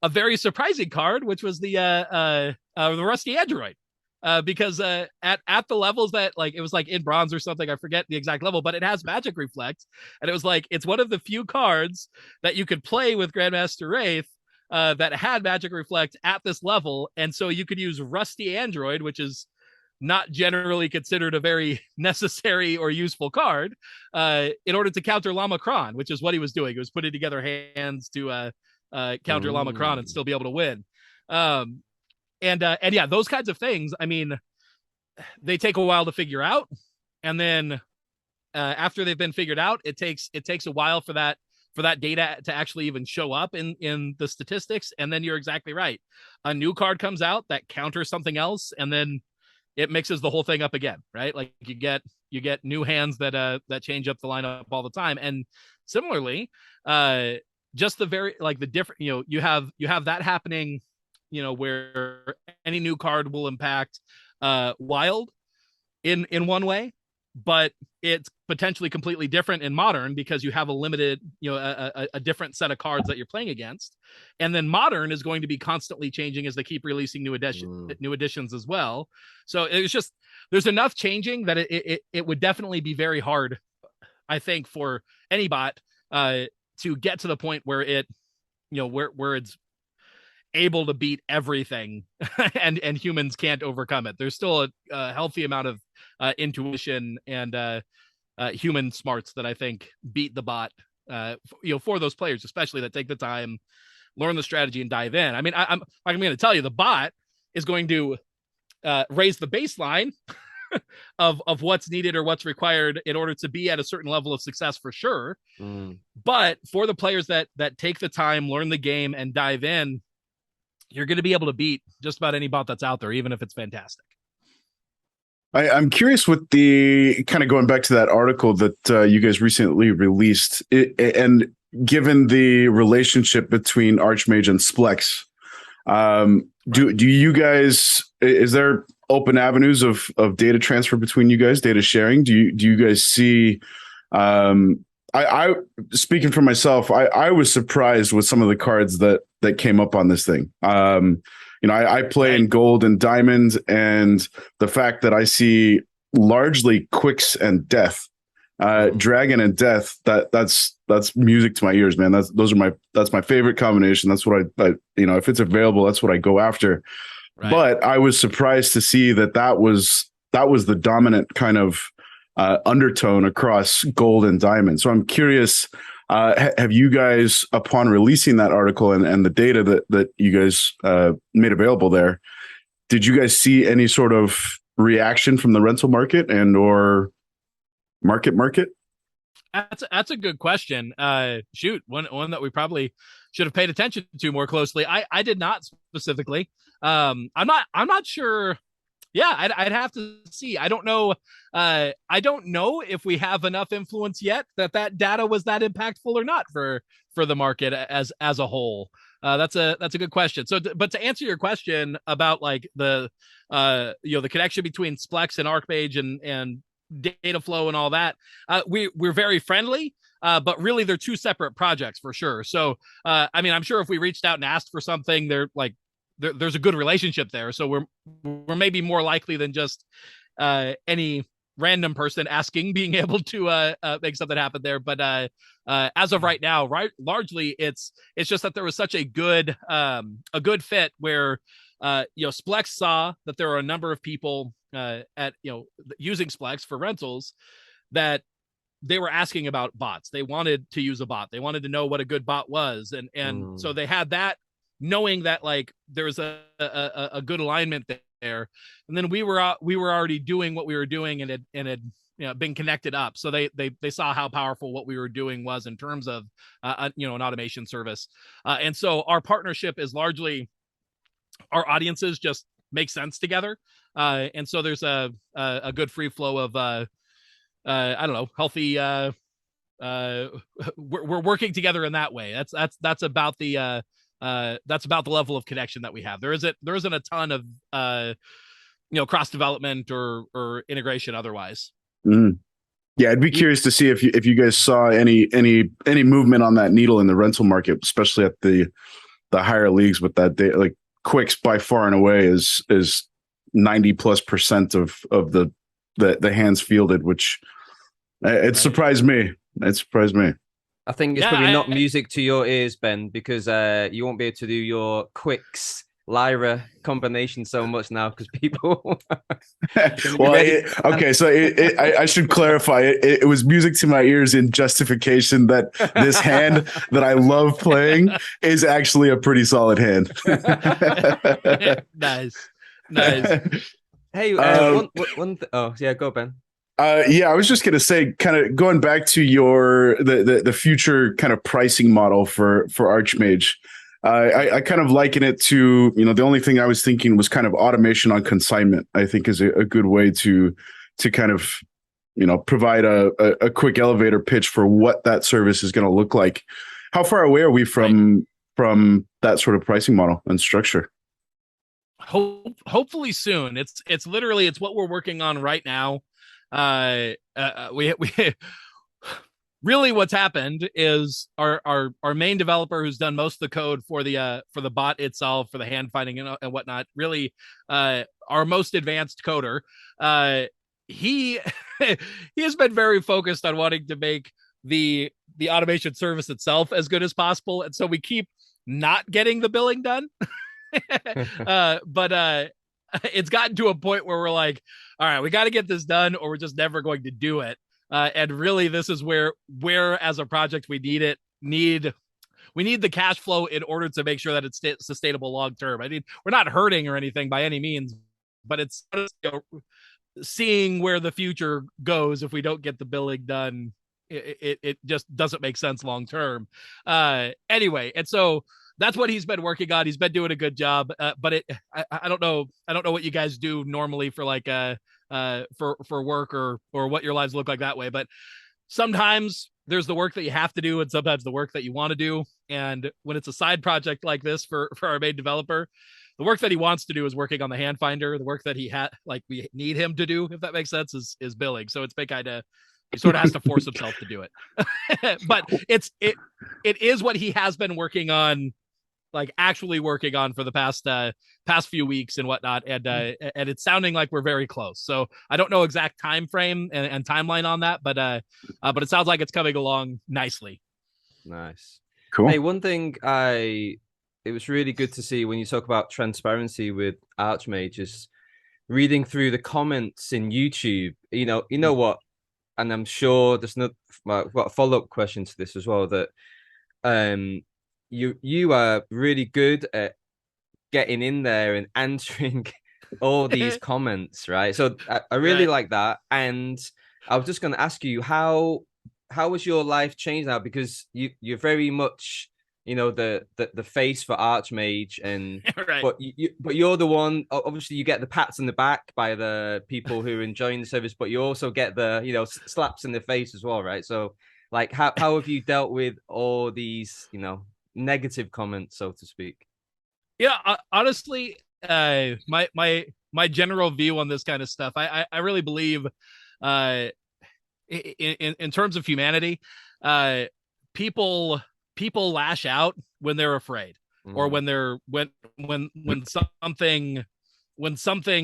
a very surprising card, which was the Rusty Android. Because at the levels that like it was like in bronze or something, I forget the exact level, but it has Magic Reflect, and it was like it's one of the few cards that you could play with Grandmaster Wraith that had Magic Reflect at this level, and so you could use Rusty Android, which is not generally considered a very necessary or useful card, in order to counter Lama Kron, which is what he was doing. He was putting together hands to counter Lama Kron and still be able to win. And yeah, those kinds of things, I mean, they take a while to figure out. And then after they've been figured out, it takes a while for that data to actually even show up in the statistics. And then you're exactly right. A new card comes out that counters something else, and then it mixes the whole thing up again, right? Like you get new hands that change up the lineup all the time. And similarly, just the very like the different, you have that happening, where any new card will impact Wild in one way, but it's potentially completely different in Modern because you have a limited, a different set of cards that you're playing against. And then Modern is going to be constantly changing as they keep releasing new editions as well. So it's just, there's enough changing that it would definitely be very hard, I think, for any bot to get to the point where where it's able to beat everything and humans can't overcome it. There's still a healthy amount of intuition and human smarts that I think beat the bot, for those players, especially that take the time, learn the strategy and dive in. I mean, I'm going to tell you, the bot is going to raise the baseline of what's needed or what's required in order to be at a certain level of success for sure. But for the players that take the time, learn the game and dive in, you're going to be able to beat just about any bot that's out there, even if it's fantastic. I'm curious with the kind of going back to that article that you guys recently released, and given the relationship between Archmage and Splex, do you guys, is there open avenues of data transfer between you guys, data sharing? Do you guys see, I speaking for myself, I was surprised with some of the cards that came up on this thing. I play in gold and diamond, and the fact that I see largely quicks and death, dragon and death, that's music to my ears, man. That's my favorite combination. That's what I if it's available, that's what I go after. Right. But I was surprised to see that was the dominant kind of undertone across gold and diamond. So I'm curious, have you guys, upon releasing that article and the data that you guys made available there, did you guys see any sort of reaction from the rental market and or market? That's a good question. Shoot, one that we probably should have paid attention to more closely. I did not specifically. I'm not sure. Yeah, I'd have to see. I don't know. I don't know if we have enough influence yet that data was that impactful or not for the market as a whole. That's a good question. So, but to answer your question about like the connection between Splex and Archmage and data flow and all that, we're very friendly. But really, they're two separate projects for sure. So, I mean, I'm sure if we reached out and asked for something, they're like, there's a good relationship there. So we're maybe more likely than just any random person asking, being able to make something happen there. But as of right now, largely it's just that there was such a good fit where Splex saw that there are a number of people using Splex for rentals that they were asking about bots. They wanted to use a bot. They wanted to know what a good bot was, and so they had that, knowing that like there's a good alignment there. And then we were already doing what we were doing and had been connected up. So they saw how powerful what we were doing was in terms of an automation service. And so our partnership is largely our audiences just make sense together. And so there's a good free flow of I don't know, healthy we're working together in that way. That's about the level of connection that we have. There isn't a ton of cross development or integration otherwise. Yeah, I'd be curious to see if you guys saw any movement on that needle in the rental market, especially at the higher leagues. With that, like Quicks by far and away is 90+% of the hands fielded, which it surprised me. It surprised me. I think it's probably not music to your ears, Ben, because you won't be able to do your Quicks Lyra combination so much now because people. Well, okay, so I should clarify. It was music to my ears in justification that this hand that I love playing is actually a pretty solid hand. Nice. Hey, oh yeah, go Ben. Yeah, I was just gonna say, kind of going back to the future kind of pricing model for Archmage. I kind of liken it to, the only thing I was thinking was kind of automation on consignment. I think is a good way to kind of, provide a quick elevator pitch for what that service is going to look like. How far away are we from that sort of pricing model and structure? Hopefully soon. It's literally what we're working on right now. We really what's happened is our main developer, who's done most of the code for the bot itself, for the hand finding and whatnot, really our most advanced coder, he he has been very focused on wanting to make the automation service itself as good as possible, and so we keep not getting the billing done. But it's gotten to a point where we're like, all right, we got to get this done or we're just never going to do it. And really, this is where as a project we need the cash flow in order to make sure that it's sustainable long term. I mean, we're not hurting or anything by any means, but it's seeing where the future goes. If we don't get the billing done, it just doesn't make sense long term. Anyway, and so that's what he's been working on. He's been doing a good job, but I don't know what you guys do normally for like for work or what your lives look like that way. But sometimes there's the work that you have to do, and sometimes the work that you want to do. And when it's a side project like this for our main developer, the work that he wants to do is working on the hand finder. The work that we need him to do, if that makes sense, is billing. So it's been kind of, he sort of has to force himself to do it. But it is what he has been working on, like actually working on for the past few weeks and whatnot, and it's sounding like we're very close. So I don't know exact time frame and timeline on that, but it sounds like it's coming along nicely. Nice, cool. Hey, one thing it was really good to see when you talk about transparency with Archmage is reading through the comments in YouTube. You know what, and I'm sure there's not. Well, I've got a follow-up question to this as well. That you are really good at getting in there and answering all these comments, right? So I really like that. And I was just going to ask you, how has your life changed now? Because you're very much, the face for Archmage, and right. but you're the one. Obviously, you get the pats on the back by the people who are enjoying the service, but you also get the slaps in the face as well, right? So, like, how have you dealt with all these negative comments, so to speak? Yeah, honestly, my general view on this kind of stuff, I really believe, in terms of humanity, people lash out when they're afraid, or when they're when something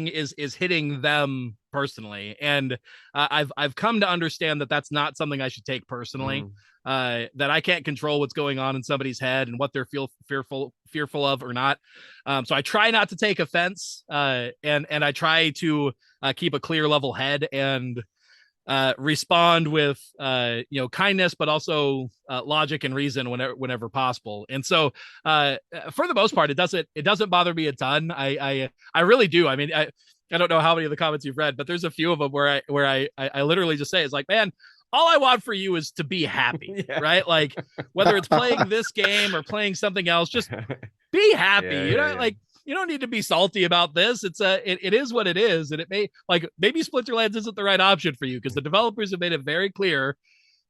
is hitting them personally, and I've come to understand that that's not something I should take personally. That I can't control what's going on in somebody's head and what they're fearful of or not. So I try not to take offense, and I try to keep a clear, level head and respond with kindness, but also logic and reason whenever possible. And so for the most part, it doesn't bother me a ton. I really do. I mean, I don't know how many of the comments you've read, but there's a few of them where I literally just say, it's like, man, all I want for you is to be happy, right? Like, whether it's playing this game or playing something else, just be happy. Like, you don't need to be salty about this. It is what it is, and it may like maybe Splinterlands isn't the right option for you because the developers have made it very clear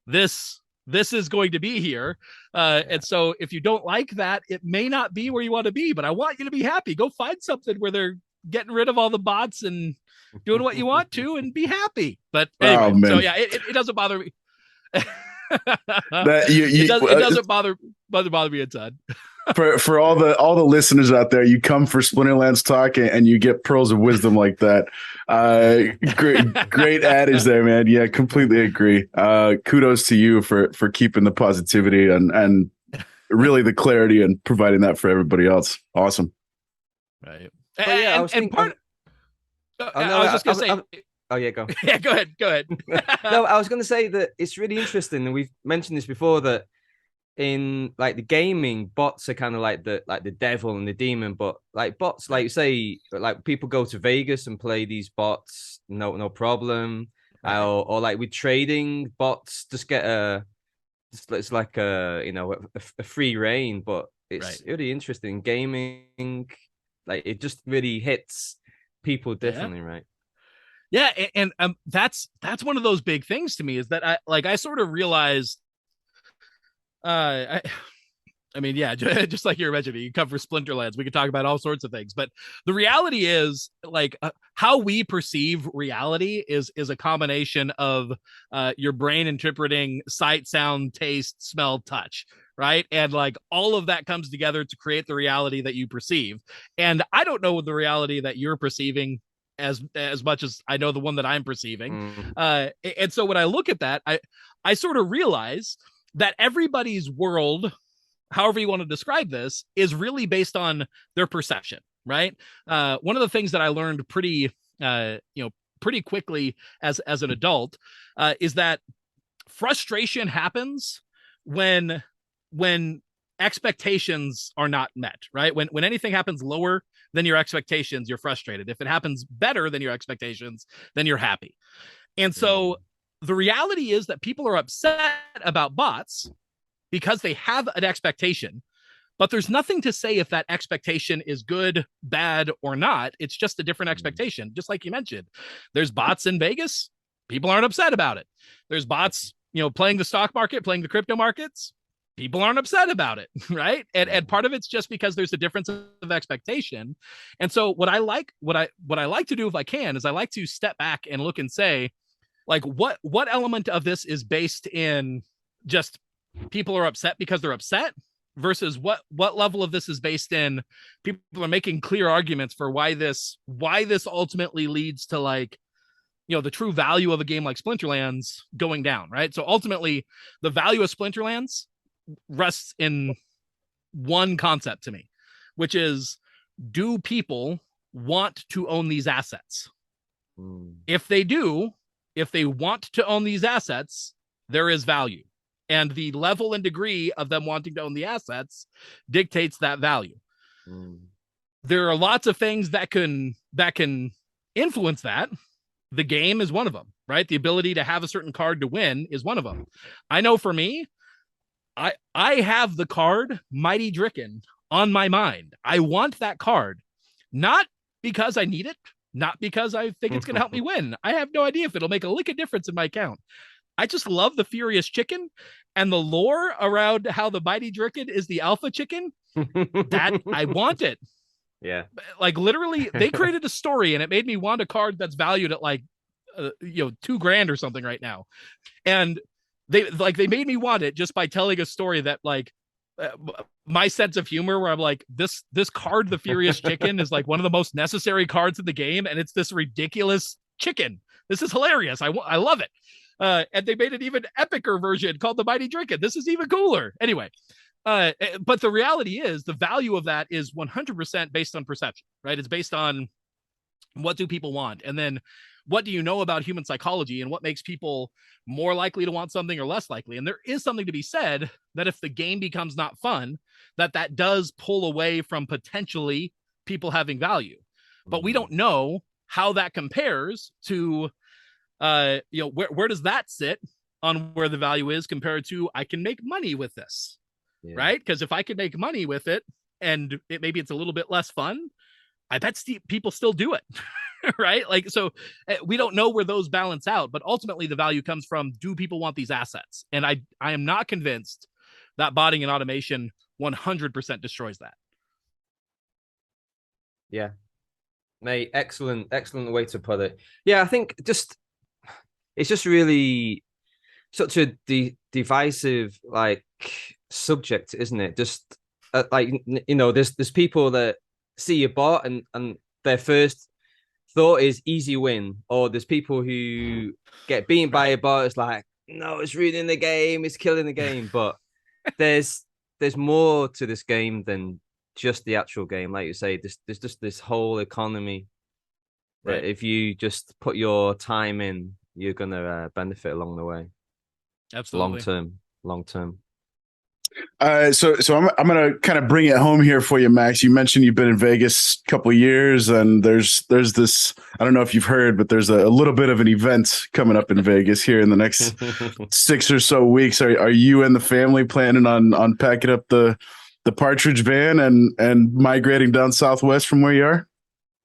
this is going to be here. And so if you don't like that, it may not be where you want to be, but I want you to be happy. Go find something where they're getting rid of all the bots and doing what you want to and be happy. But anyway, so yeah, it doesn't bother me. It doesn't bother me a ton. For all the listeners out there, you come for Splinterlands talk and you get pearls of wisdom like that. Great adage there, man. Yeah, completely agree. Kudos to you for keeping the positivity and really the clarity and providing that for everybody else. Awesome. Right. I was just gonna say. Oh yeah, go. Yeah, go ahead. No, I was going to say that it's really interesting, and we've mentioned this before, that in like the gaming, bots are kind of like the devil and the demon. But like bots, like you say, like people go to Vegas and play these bots, no problem. Right. Or like with trading, bots just get it's like a free reign. But it's really interesting. Gaming, like it just really hits people differently, right? Yeah, and that's one of those big things to me is that I sort of realized, I mean, yeah, just like you're mentioning, you come for Splinterlands, we could talk about all sorts of things, but the reality is like how we perceive reality is a combination of your brain interpreting sight, sound, taste, smell, touch, right? And like all of that comes together to create the reality that you perceive. And I don't know the reality that you're perceiving as much as I know the one that I'm perceiving. And so when I look at that, I sort of realize that everybody's world, however you want to describe this, is really based on their perception, right? One of the things that I learned pretty quickly as an adult is that frustration happens when expectations are not met, right? When anything happens lower than your expectations, you're frustrated. If it happens better than your expectations, then you're happy. And so the reality is that people are upset about bots because they have an expectation, but there's nothing to say if that expectation is good, bad, or not. It's just a different expectation. Just like you mentioned, there's bots in Vegas. People aren't upset about it. There's bots, playing the stock market, playing the crypto markets. People aren't upset about it, right? And part of it's just because there's a difference of expectation. And so what I like to do if I can is I like to step back and look and say, like, what element of this is based in just people are upset because they're upset versus what level of this is based in people are making clear arguments for why this ultimately leads to like, the true value of a game like Splinterlands going down, right? So ultimately the value of Splinterlands rests in one concept to me, which is, do people want to own these assets? If they do, if they want to own these assets, there is value. And the level and degree of them wanting to own the assets dictates that value. There are lots of things that can influence that. The game is one of them, right? The ability to have a certain card to win is one of them. I know for me, I have the card Mighty Dricken on my mind. I want that card, not because I need it, not because I think it's going to help me win. I have no idea if it'll make a lick of difference in my account. I just love the Furious Chicken and the lore around how the Mighty Dricken is the alpha chicken. That I want it. Yeah. Like literally they created a story and it made me want a card that's valued at like, $2,000 or something right now. And they made me want it just by telling a story that like my sense of humor where I'm like, this card, the Furious Chicken, is like one of the most necessary cards in the game. And it's this ridiculous chicken. This is hilarious. I love it. And they made an even epicer version called the Mighty Dricken. This is even cooler. Anyway, but the reality is the value of that is 100% based on perception, right? It's based on what do people want? And then what do you know about human psychology and what makes people more likely to want something or less likely? And there is something to be said that if the game becomes not fun, that does pull away from potentially people having value. But we don't know how that compares to, where does that sit on where the value is compared to I can make money with this, right? Because if I can make money with it and maybe it's a little bit less fun, I bet people still do it. Right? Like, so we don't know where those balance out, but ultimately the value comes from, do people want these assets? And I am not convinced that botting and automation 100% destroys that. Yeah, mate, excellent way to put it. Yeah, I think it's just really such a divisive like subject, isn't it? Just like, you know, there's people that see a bot and their first thought is easy win, or there's people who get beaten by a bot. It's like, no, it's ruining the game, it's killing the game. But there's more to this game than just the actual game. Like you say, there's just this whole economy that if you just put your time in, you're gonna benefit along the way. Absolutely. Long term. So I'm gonna kind of bring it home here for you, Max. You mentioned you've been in Vegas a couple of years, and there's this, I don't know if you've heard, but there's a little bit of an event coming up in Vegas here in the next 6 or so weeks. Are you and the family planning on packing up the Partridge van and migrating down southwest from where you are?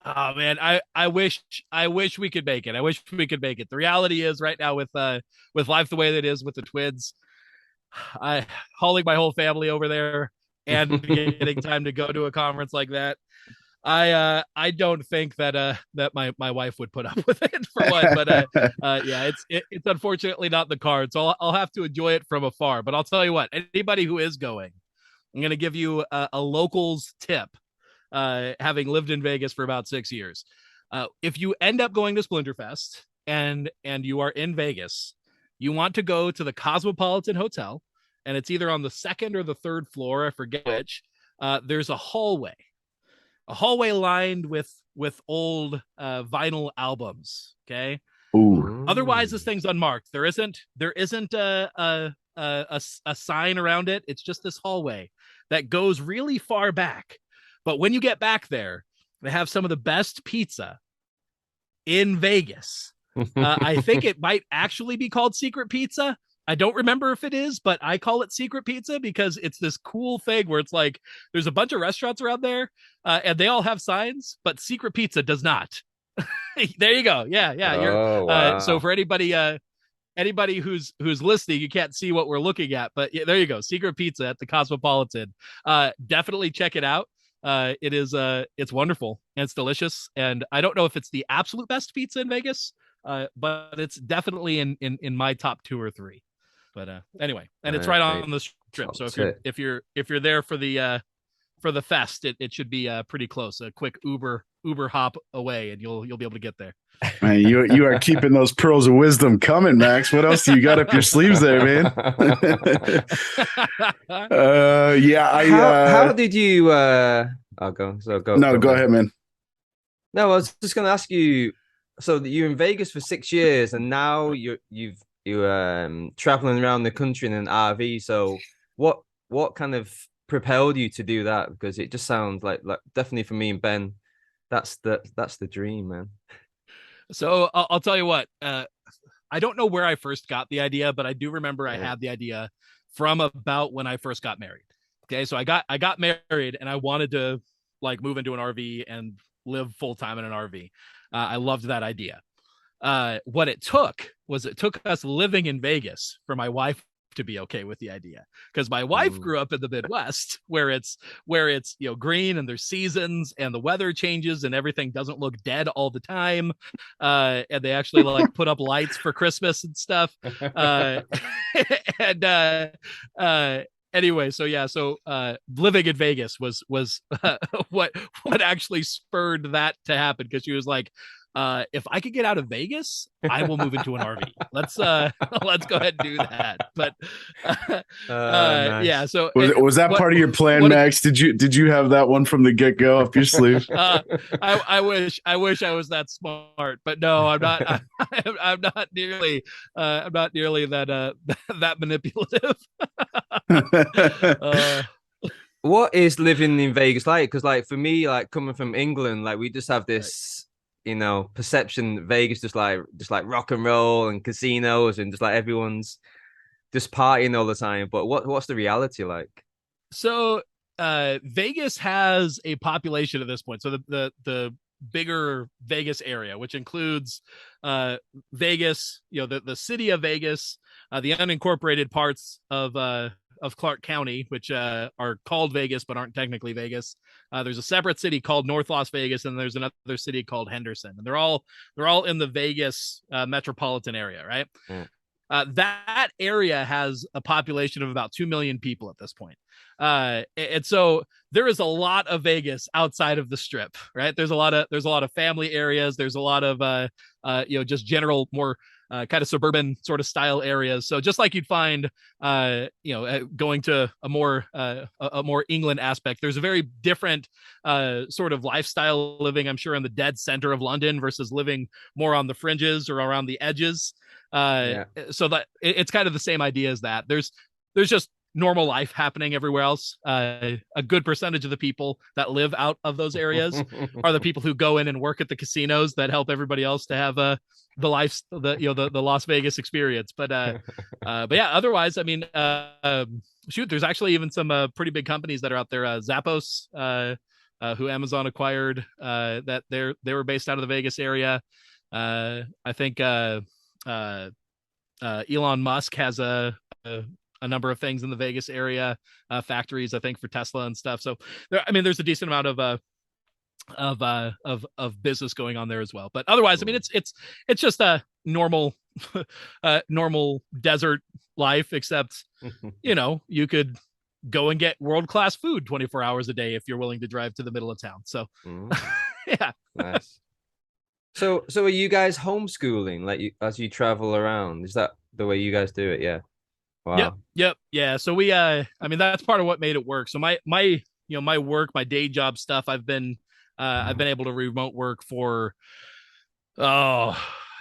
Oh man, I wish we could make it. I wish we could make it. The reality is right now with life the way that it is with the twins, I hauling my whole family over there and getting time to go to a conference like that. I don't think that my wife would put up with it, for one, but yeah, it's unfortunately not the card. So I'll have to enjoy it from afar. But I'll tell you what, anybody who is going, I'm going to give you a locals tip. Having lived in Vegas for about 6 years, if you end up going to Splinterfest and you are in Vegas, you want to go to the Cosmopolitan Hotel, and it's either on the second or the third floor, I forget which. There's a hallway lined with old vinyl albums. Okay. Ooh. Otherwise, this thing's unmarked. There isn't a sign around it. It's just this hallway that goes really far back. But when you get back there, they have some of the best pizza in Vegas. I think it might actually be called Secret Pizza. I don't remember if it is, but I call it Secret Pizza because it's this cool thing where it's like there's a bunch of restaurants around there and they all have signs, but Secret Pizza does not. There you go. Yeah. Oh, wow. So for anybody who's listening, you can't see what we're looking at, but yeah, there you go. Secret Pizza at the Cosmopolitan. Definitely check it out. It's wonderful and it's delicious. And I don't know if it's the absolute best pizza in Vegas, but it's definitely in my top 2 or 3. But anyway, and it's right on the strip. So if you're there for the fest, it should be pretty close. A quick Uber hop away, and you'll be able to get there. Man, you are keeping those pearls of wisdom coming, Max. What else do you got up your sleeves there, man? How did you? I'll go. So go. No, go ahead, man. No, I was just going to ask you. So you're in Vegas for 6 years, and now you're traveling around the country in an RV. So what kind of propelled you to do that? Because it just sounds like definitely for me and Ben, that's the dream, man. So I'll tell you what. I don't know where I first got the idea, but I do remember I had the idea from about when I first got married. Okay, so I got married and I wanted to like move into an RV and live full time in an RV. I loved that idea. What it took us living in Vegas for my wife to be okay with the idea, because my wife grew up in the Midwest where it's green and there's seasons and the weather changes and everything doesn't look dead all the time, and they actually like put up lights for Christmas and stuff. Anyway, so living in Vegas was what actually spurred that to happen, because she was like, if I could get out of Vegas, I will move into an RV. Let's go ahead and do that. But nice. Yeah, so was that part of your plan, Max? Did you have that one from the get-go up your sleeve? I wish I was that smart, but no, I'm not. I'm not nearly that manipulative. What is living in Vegas like? Because like for me, like coming from England, like we just have this perception Vegas just like rock and roll and casinos and just like everyone's just partying all the time. But what's the reality like? So Vegas has a population at this point. So the bigger Vegas area, which includes Vegas, the city of Vegas, the unincorporated parts of Clark County, which are called Vegas but aren't technically Vegas. There's a separate city called North Las Vegas, and there's another city called Henderson, and they're all in the Vegas metropolitan area, right? Mm. That area has a population of about 2 million people at this point. And so there is a lot of Vegas outside of the Strip, right? There's a lot of family areas. There's a lot of just general more kind of suburban sort of style areas. So just like you'd find, going to a more England aspect, there's a very different sort of lifestyle living, I'm sure, in the dead center of London versus living more on the fringes or around the edges. So that it's kind of the same idea as that. There's just normal life happening everywhere else. A good percentage of the people that live out of those areas are the people who go in and work at the casinos that help everybody else to have the Las Vegas experience. But yeah, otherwise, I mean, there's actually even some pretty big companies that are out there. Zappos, who Amazon acquired, that they were based out of the Vegas area. I think Elon Musk has a number of things in the Vegas area, factories, I think, for Tesla and stuff. So there's a decent amount of business going on there as well. But otherwise, I mean, it's just a normal normal desert life, except you could go and get world-class food 24 hours a day if you're willing to drive to the middle of town. So yeah. Nice. So are you guys homeschooling, like as you travel around? Is that the way you guys do it? Yeah. Wow. Yep. Yeah. So we, that's part of what made it work. So my work, my day job stuff, I've been able to remote work for, I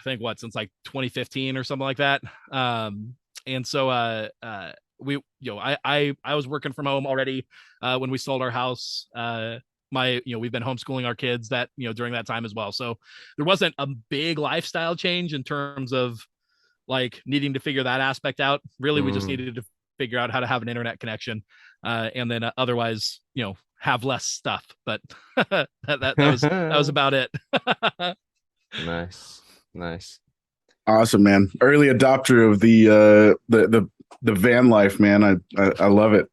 think since like 2015 or something like that. And so, I was working from home already, when we sold our house. We've been homeschooling our kids that, during that time as well. So there wasn't a big lifestyle change in terms of like needing to figure that aspect out. Really, we just needed to figure out how to have an internet connection, and then otherwise, have less stuff. But that was about it. Nice. Awesome, man. Early adopter of the van life, man. I love it.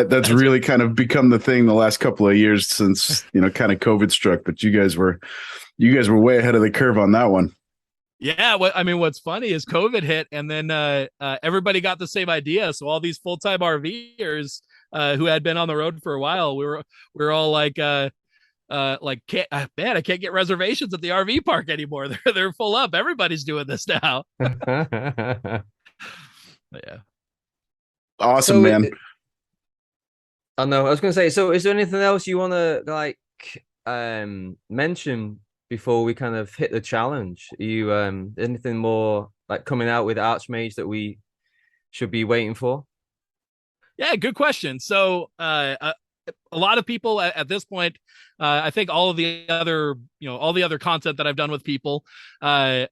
That's really kind of become the thing the last couple of years since kind of COVID struck. But you guys were way ahead of the curve on that one. Yeah, what's funny is COVID hit, and then everybody got the same idea. So all these full-time RVers who had been on the road for a while, we were all like, I can't get reservations at the RV park anymore. They're full up. Everybody's doing this now. Yeah. Awesome, man. I know. I was going to say, so is there anything else you want to mention before we kind of hit the challenge? Are you anything more like coming out with Archmage that we should be waiting for? Yeah, good question. So a lot of people at this point, I think all the other content that I've done with people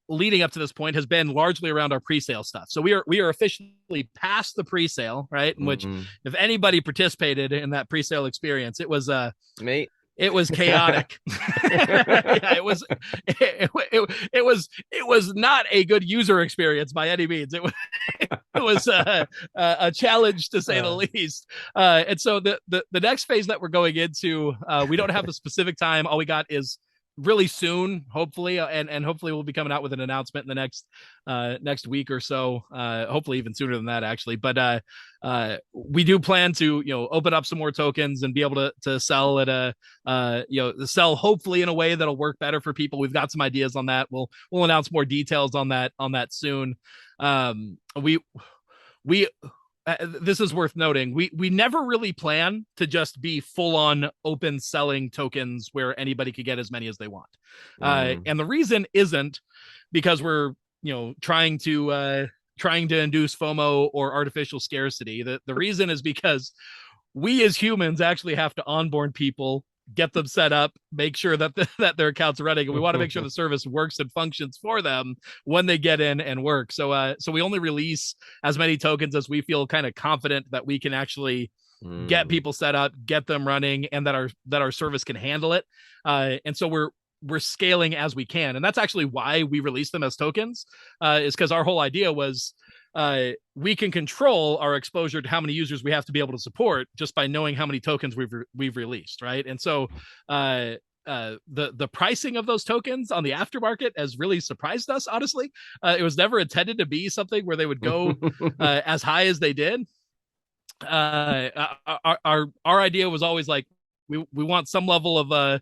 leading up to this point has been largely around our pre-sale stuff. So we are officially past the pre-sale, right? In which if anybody participated in that pre-sale experience, it was me. It was chaotic. Yeah, it was not a good user experience by any means. It was a challenge, to say the least. And so the next phase that we're going into, we don't have a specific time. All we got is really soon, hopefully, and hopefully we'll be coming out with an announcement in the next week or so, hopefully even sooner than that, actually. But we do plan to open up some more tokens and be able to sell at sell hopefully in a way that'll work better for people. We've got some ideas on that. We'll announce more details on that soon. This is worth noting. We never really plan to just be full on open selling tokens where anybody could get as many as they want. And the reason isn't because we're, trying to induce FOMO or artificial scarcity. The reason is because we as humans actually have to onboard people, get them set up, make sure that that their account's running, and we want to make sure the service works and functions for them when they get in and work. So we only release as many tokens as we feel kind of confident that we can actually get people set up, get them running, and that our service can handle it. And so we're scaling as we can, and that's actually why we release them as tokens. Is because our whole idea was we can control our exposure to how many users we have to be able to support just by knowing how many tokens we've released, right? And so the pricing of those tokens on the aftermarket has really surprised us, honestly. It was never intended to be something where they would go as high as they did. Our idea was always like, we want some level of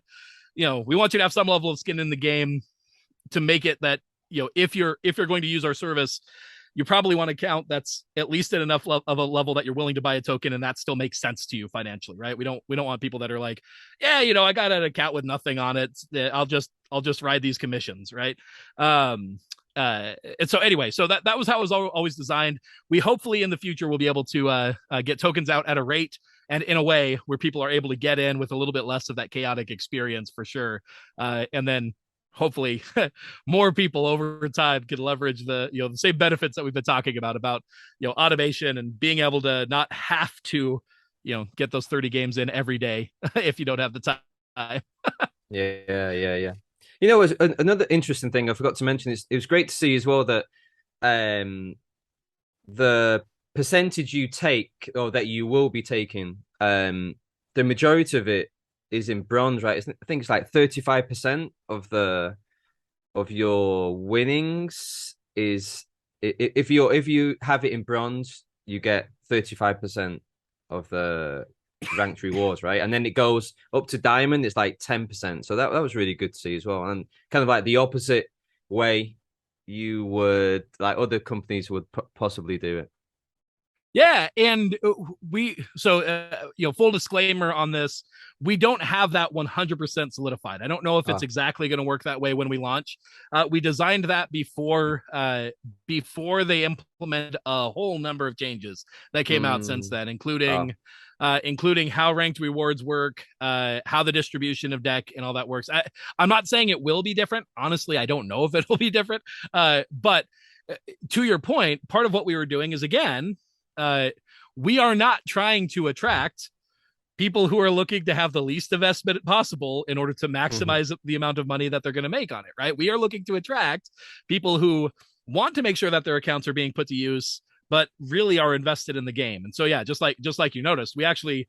we want you to have some level of skin in the game to make it that, if you're going to use our service, you probably want to count that's at least at enough of a level that you're willing to buy a token, and that still makes sense to you financially, right? We don't want people that are like, yeah, I got an account with nothing on it, I'll just ride these commissions, right? And so anyway, so that was how it was always designed. We hopefully in the future will be able to get tokens out at a rate and in a way where people are able to get in with a little bit less of that chaotic experience, for sure. And then hopefully more people over time can leverage the same benefits that we've been talking about automation and being able to not have to get those 30 games in every day if you don't have the time. Yeah. Another interesting thing I forgot to mention is it was great to see as well that the percentage you take, or that you will be taking, the majority of it is in bronze, right? I think it's like 35% of your winnings is, if you have it in bronze, you get 35% of the ranked rewards, right? And then it goes up to diamond, it's like 10%. So that was really good to see as well. And kind of like the opposite way you would, like other companies would possibly do it. Yeah, and full disclaimer on this, we don't have that 100% solidified. I don't know if it's exactly going to work that way when we launch. We designed that before they implement a whole number of changes that came out since then, including how ranked rewards work, how the distribution of deck and all that works. I'm not saying it will be different. Honestly, I don't know if it will be different. But to your point, part of what we were doing is, again, we are not trying to attract people who are looking to have the least investment possible in order to maximize the amount of money that they're going to make on it, right? We are looking to attract people who want to make sure that their accounts are being put to use, but really are invested in the game. And so, yeah, just like you noticed, we actually,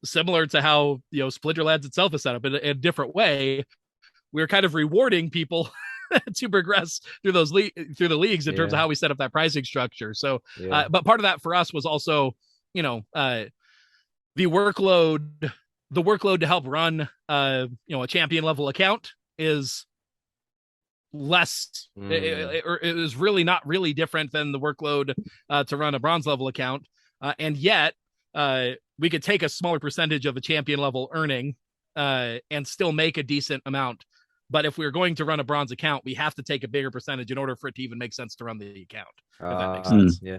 similar to how Splinterlands itself is set up in a different way, we're kind of rewarding people to progress through through the leagues in terms of how we set up that pricing structure. So, but part of that for us was also, the workload to help run, a champion level account is less. It is really not really different than the workload to run a bronze level account, and yet we could take a smaller percentage of a champion level earning and still make a decent amount. But if we're going to run a bronze account, we have to take a bigger percentage in order for it to even make sense to run the account. If that makes sense. Yeah.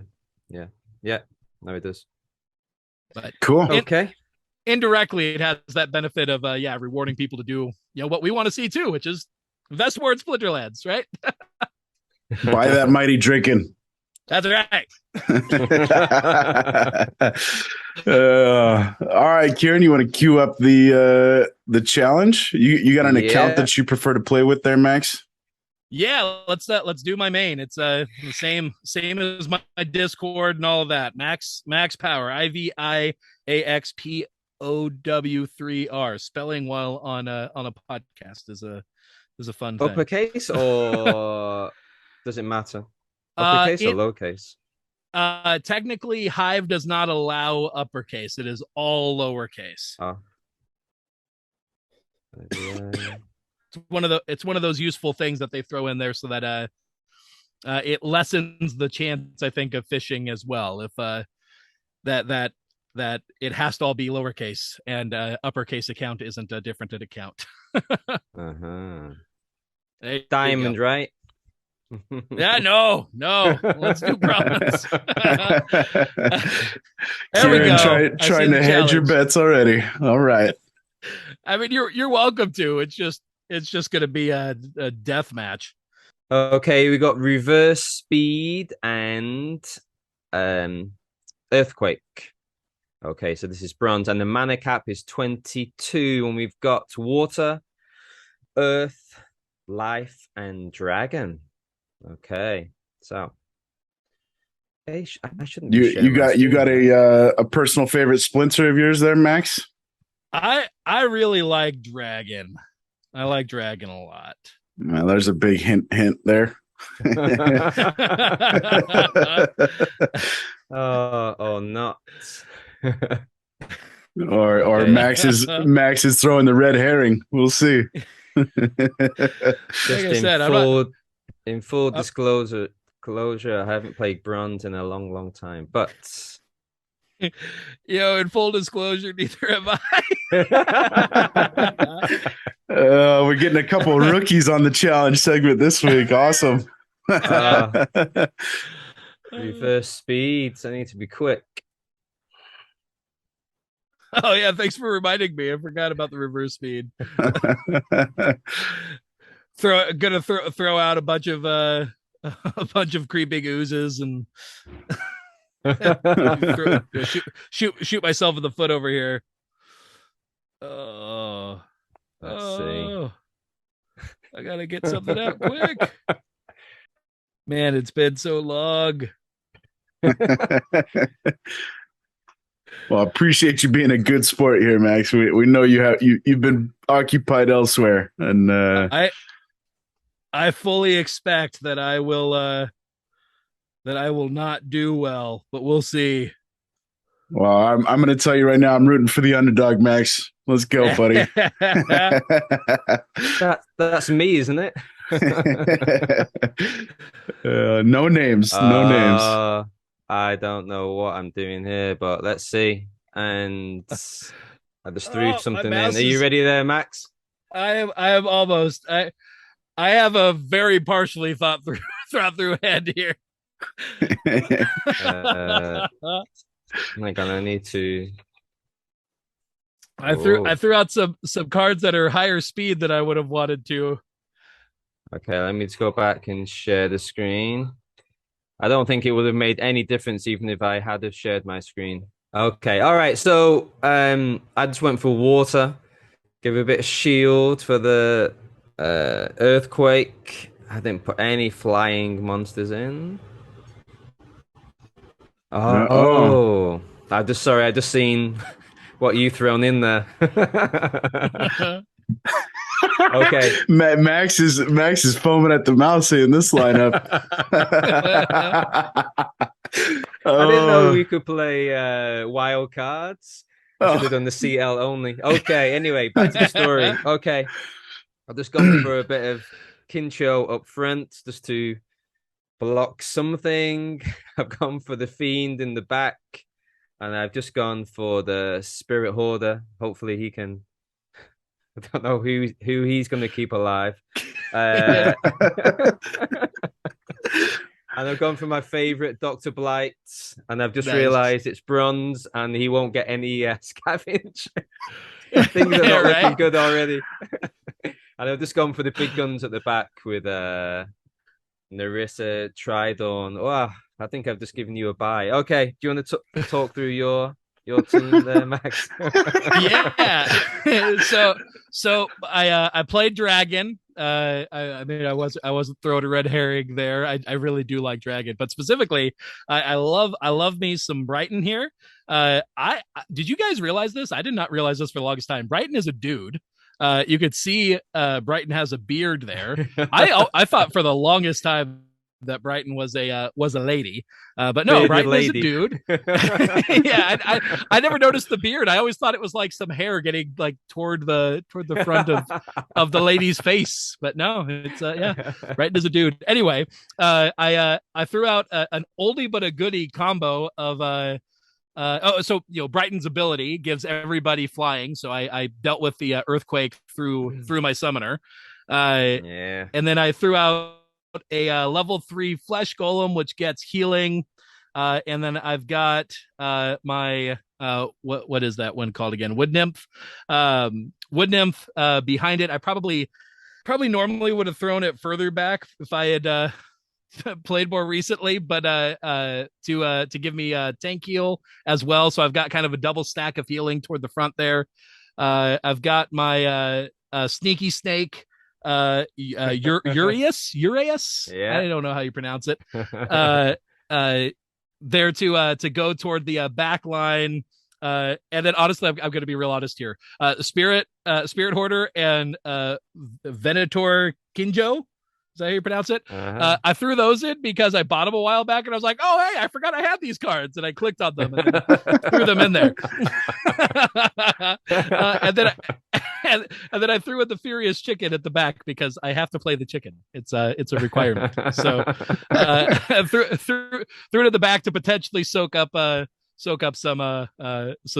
No, it does. But cool. Okay. Indirectly, it has that benefit of rewarding people to do what we want to see too, which is invest more in Splinterlands, right? Buy that Mighty Dricken. That's right. All right, Kieran, you want to queue up the challenge? You got an account that you prefer to play with there, Max? Yeah, let's do my main. It's the same as my Discord and all of that. Max Power, IVIAXPOW3R. Spelling while on a podcast is a fun thing. Uppercase or does it matter? Uppercase or lowercase? Technically, Hive does not allow uppercase. It is all lowercase. It's one of those useful things that they throw in there so that it lessens the chance, I think, of phishing as well. If that it has to all be lowercase, and uppercase account isn't a different account. Diamond, right? Yeah, no. Let's do bronze. There we go. Trying to hedge your bets already. All right. I mean, you're welcome to. It's just going to be a death match. Okay, we got reverse speed and earthquake. Okay, so this is bronze, and the mana cap is 22, and we've got water, earth, life, and dragon. Okay, so I shouldn't be sharing my You screen, got right? a personal favorite splinter of yours there, Max? I really like dragon. I like dragon a lot. Well, there's a big hint there. Oh, nuts. Or Okay. Max is throwing the red herring. We'll see. Like Just I said, I'm not. in full Uh, disclosure, I haven't played bronze in a long, long time. But in full disclosure, neither am I. We're getting a couple of rookies on the challenge segment this week. Awesome. Reverse speeds. I need to be quick. Oh yeah, thanks for reminding me. I forgot about the reverse speed. Throw out a bunch of creeping oozes and shoot myself in the foot over here. Oh, Let's see. I gotta get something out quick. Man, it's been so long. Well, I appreciate you being a good sport here, Max. We know you've been occupied elsewhere, and I fully expect that I will not do well, but we'll see. well, I'm going to tell you right now, I'm rooting for the underdog, Max. Let's go, buddy. That's me, isn't it? No names. No names. I don't know what I'm doing here, but let's see. And I just threw something in. Are you ready there, Max? I am almost. I have a very partially thought through head here. I'm gonna need to. I threw out some cards that are higher speed than I would have wanted to. Okay, let me just go back and share the screen. I don't think it would have made any difference even if I had have shared my screen. Okay, all right. So I just went for water. Give a bit of shield for the earthquake. I didn't put any flying monsters in. Oh, I just seen what you thrown in there. Okay. Max is foaming at the mouth saying this lineup. I didn't know we could play wild cards. I should have done the CL only. Okay, anyway, back to the story. Okay. I've just gone for a bit of Kincho up front just to block something. I've gone for the Fiend in the back. And I've just gone for the Spirit Hoarder. Hopefully he can. I don't know who he's going to keep alive. And I've gone for my favorite, Dr. Blight. And I've just realized it's bronze and he won't get any scavenge. Things are not looking good already. And I've just gone for the big guns at the back with Narissa, Tridorn. Oh, I think I've just given you a buy. Okay, do you want to talk through your team there, Max? Yeah. So I played dragon. I mean I wasn't throwing a red herring there. I really do like dragon, but specifically I love me some Brighton here. I did you guys realize this? I did not realize this for the longest time. Brighton is a dude. You could see Brighton has a beard there. I thought for the longest time that Brighton was a lady, but no, Brighton is a dude. Yeah, I never noticed the beard. I always thought it was like some hair getting like toward the front of the lady's face, but no, it's yeah, Brighton is a dude. Anyway, I threw out an oldie but a goodie combo of so Brighton's ability gives everybody flying, so I dealt with the earthquake through my summoner, and then I threw out a level 3 flesh golem which gets healing, and then I've got my what is that one called again? Wood nymph behind it. I probably normally would have thrown it further back if I had played more recently, but to give me a tank heal as well. So I've got kind of a double stack of healing toward the front there. I've got my sneaky snake, Urias. Yeah. I don't know how you pronounce it. There to go toward the back line. And then honestly, I'm going to be real honest here. Spirit Hoarder and Venator Kinjo. Is that how you pronounce it? I threw those in because I bought them a while back, and I was like, "Oh, hey, I forgot I had these cards," and I clicked on them and threw them in there. And then I threw in the Furious Chicken at the back because I have to play the chicken. It's a requirement. So threw it at the back to potentially soak up some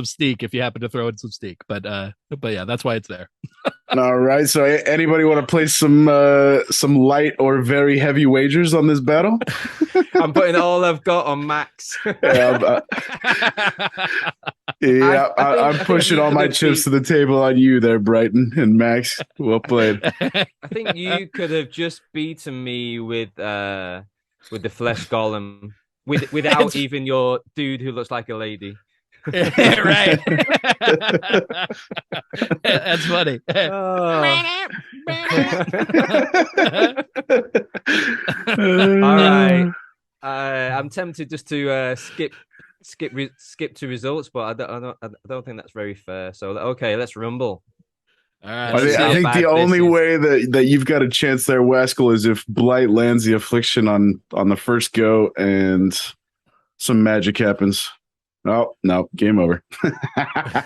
Steak if you happen to throw in some Steak. But yeah, that's why it's there. All right. So anybody want to play some light or very heavy wagers on this battle? I'm putting all I've got on Max. I'm pushing all my chips to the table on you there, Brighton and Max. Well played. I think you could have just beaten me with the flesh golem without even your dude who looks like a lady. Right. That's funny. Oh. All right. I'm tempted just to skip to results, but I don't think that's very fair. So okay, let's rumble. All right. I think the only way that you've got a chance there, Waskel, is if Blight lands the affliction on the first go and some magic happens. Oh, no, game over. I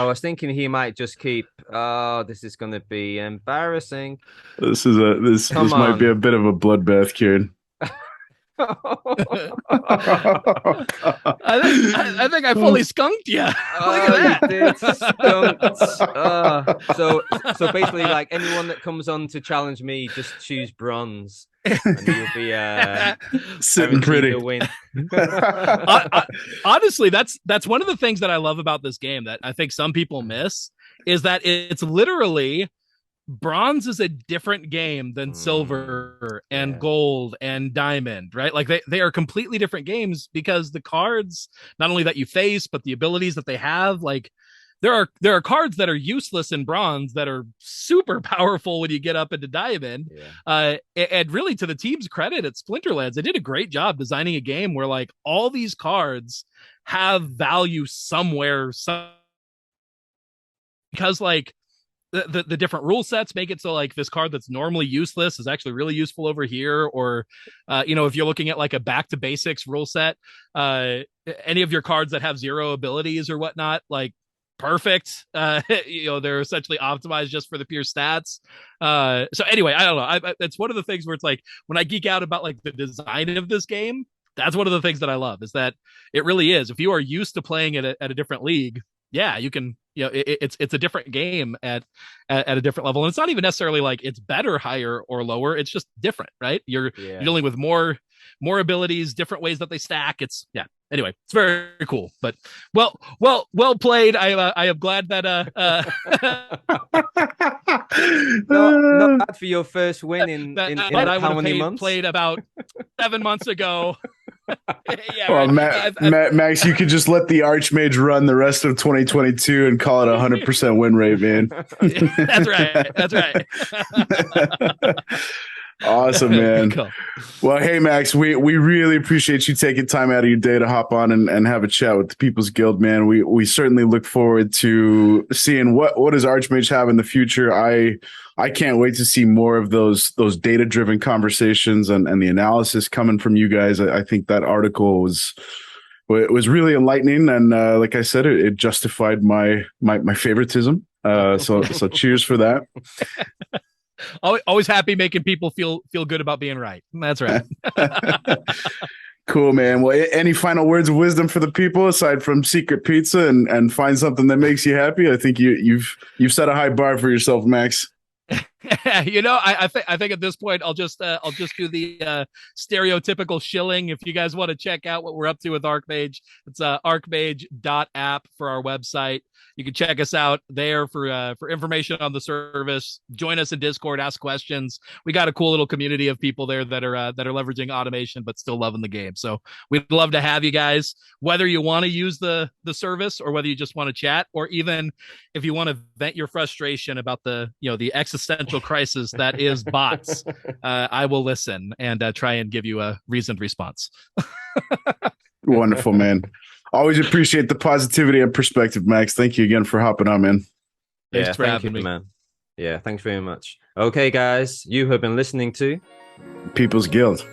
was thinking he might just keep. Oh, this is going to be embarrassing. This might be a bit of a bloodbath, Kieran. I think I fully skunked you. Look at that. So basically, like anyone that comes on to challenge me, just choose bronze, and you'll be sitting pretty. Win. Honestly, that's one of the things that I love about this game that I think some people miss is that it's literally. Bronze is a different game than silver and gold and diamond, right? Like they are completely different games because the cards, not only that you face, but the abilities that they have, like there are cards that are useless in bronze that are super powerful when you get up into diamond. And really, to the team's credit at Splinterlands, they did a great job designing a game where like all these cards have value somewhere, because like the different rule sets make it so like this card that's normally useless is actually really useful over here. Or, if you're looking at like a back to basics rule set, any of your cards that have 0 abilities or whatnot, like perfect. They're essentially optimized just for the pure stats. So anyway, I don't know. It's one of the things where it's like when I geek out about like the design of this game, that's one of the things that I love is that it really is. If you are used to playing it at a different league, yeah, you can, it's a different game at a different level. And it's not even necessarily like it's better, higher or lower. It's just different, right? You're dealing with more abilities, different ways that they stack. Anyway, it's very cool, but well played. I am glad that not bad for your first win in how many months? Played about 7 months ago. Well, Max, you could just let the Archmage run the rest of 2022 and call it 100% win rate, man. That's right. Awesome, man. Cool. Well, hey, Max, we really appreciate you taking time out of your day to hop on and have a chat with the People's Guild, man. We certainly look forward to seeing what does Archmage have in the future. I can't wait to see more of those data-driven conversations and the analysis coming from you guys. I think that article was really enlightening, and like I said, it justified my favoritism. So cheers for that. Always happy making people feel good about being right. That's right. Cool, man. Well, any final words of wisdom for the people aside from secret pizza and find something that makes you happy? I think you've set a high bar for yourself, Max. I think at this point I'll just do the stereotypical shilling. If you guys want to check out what we're up to with Archmage, it's archmage.app for our website. You can check us out there for information on the service. Join us in Discord, ask questions. We got a cool little community of people there that are leveraging automation but still loving the game. So we'd love to have you guys, whether you want to use the service or whether you just want to chat, or even if you want to vent your frustration about the existential crisis that is bots. I will listen and try and give you a reasoned response. Wonderful, man. Always appreciate the positivity and perspective, Max. Thank you again for hopping on, man. Thanks for thank you, having me, man. Yeah, thanks very much. Okay, guys, you have been listening to People's Guild.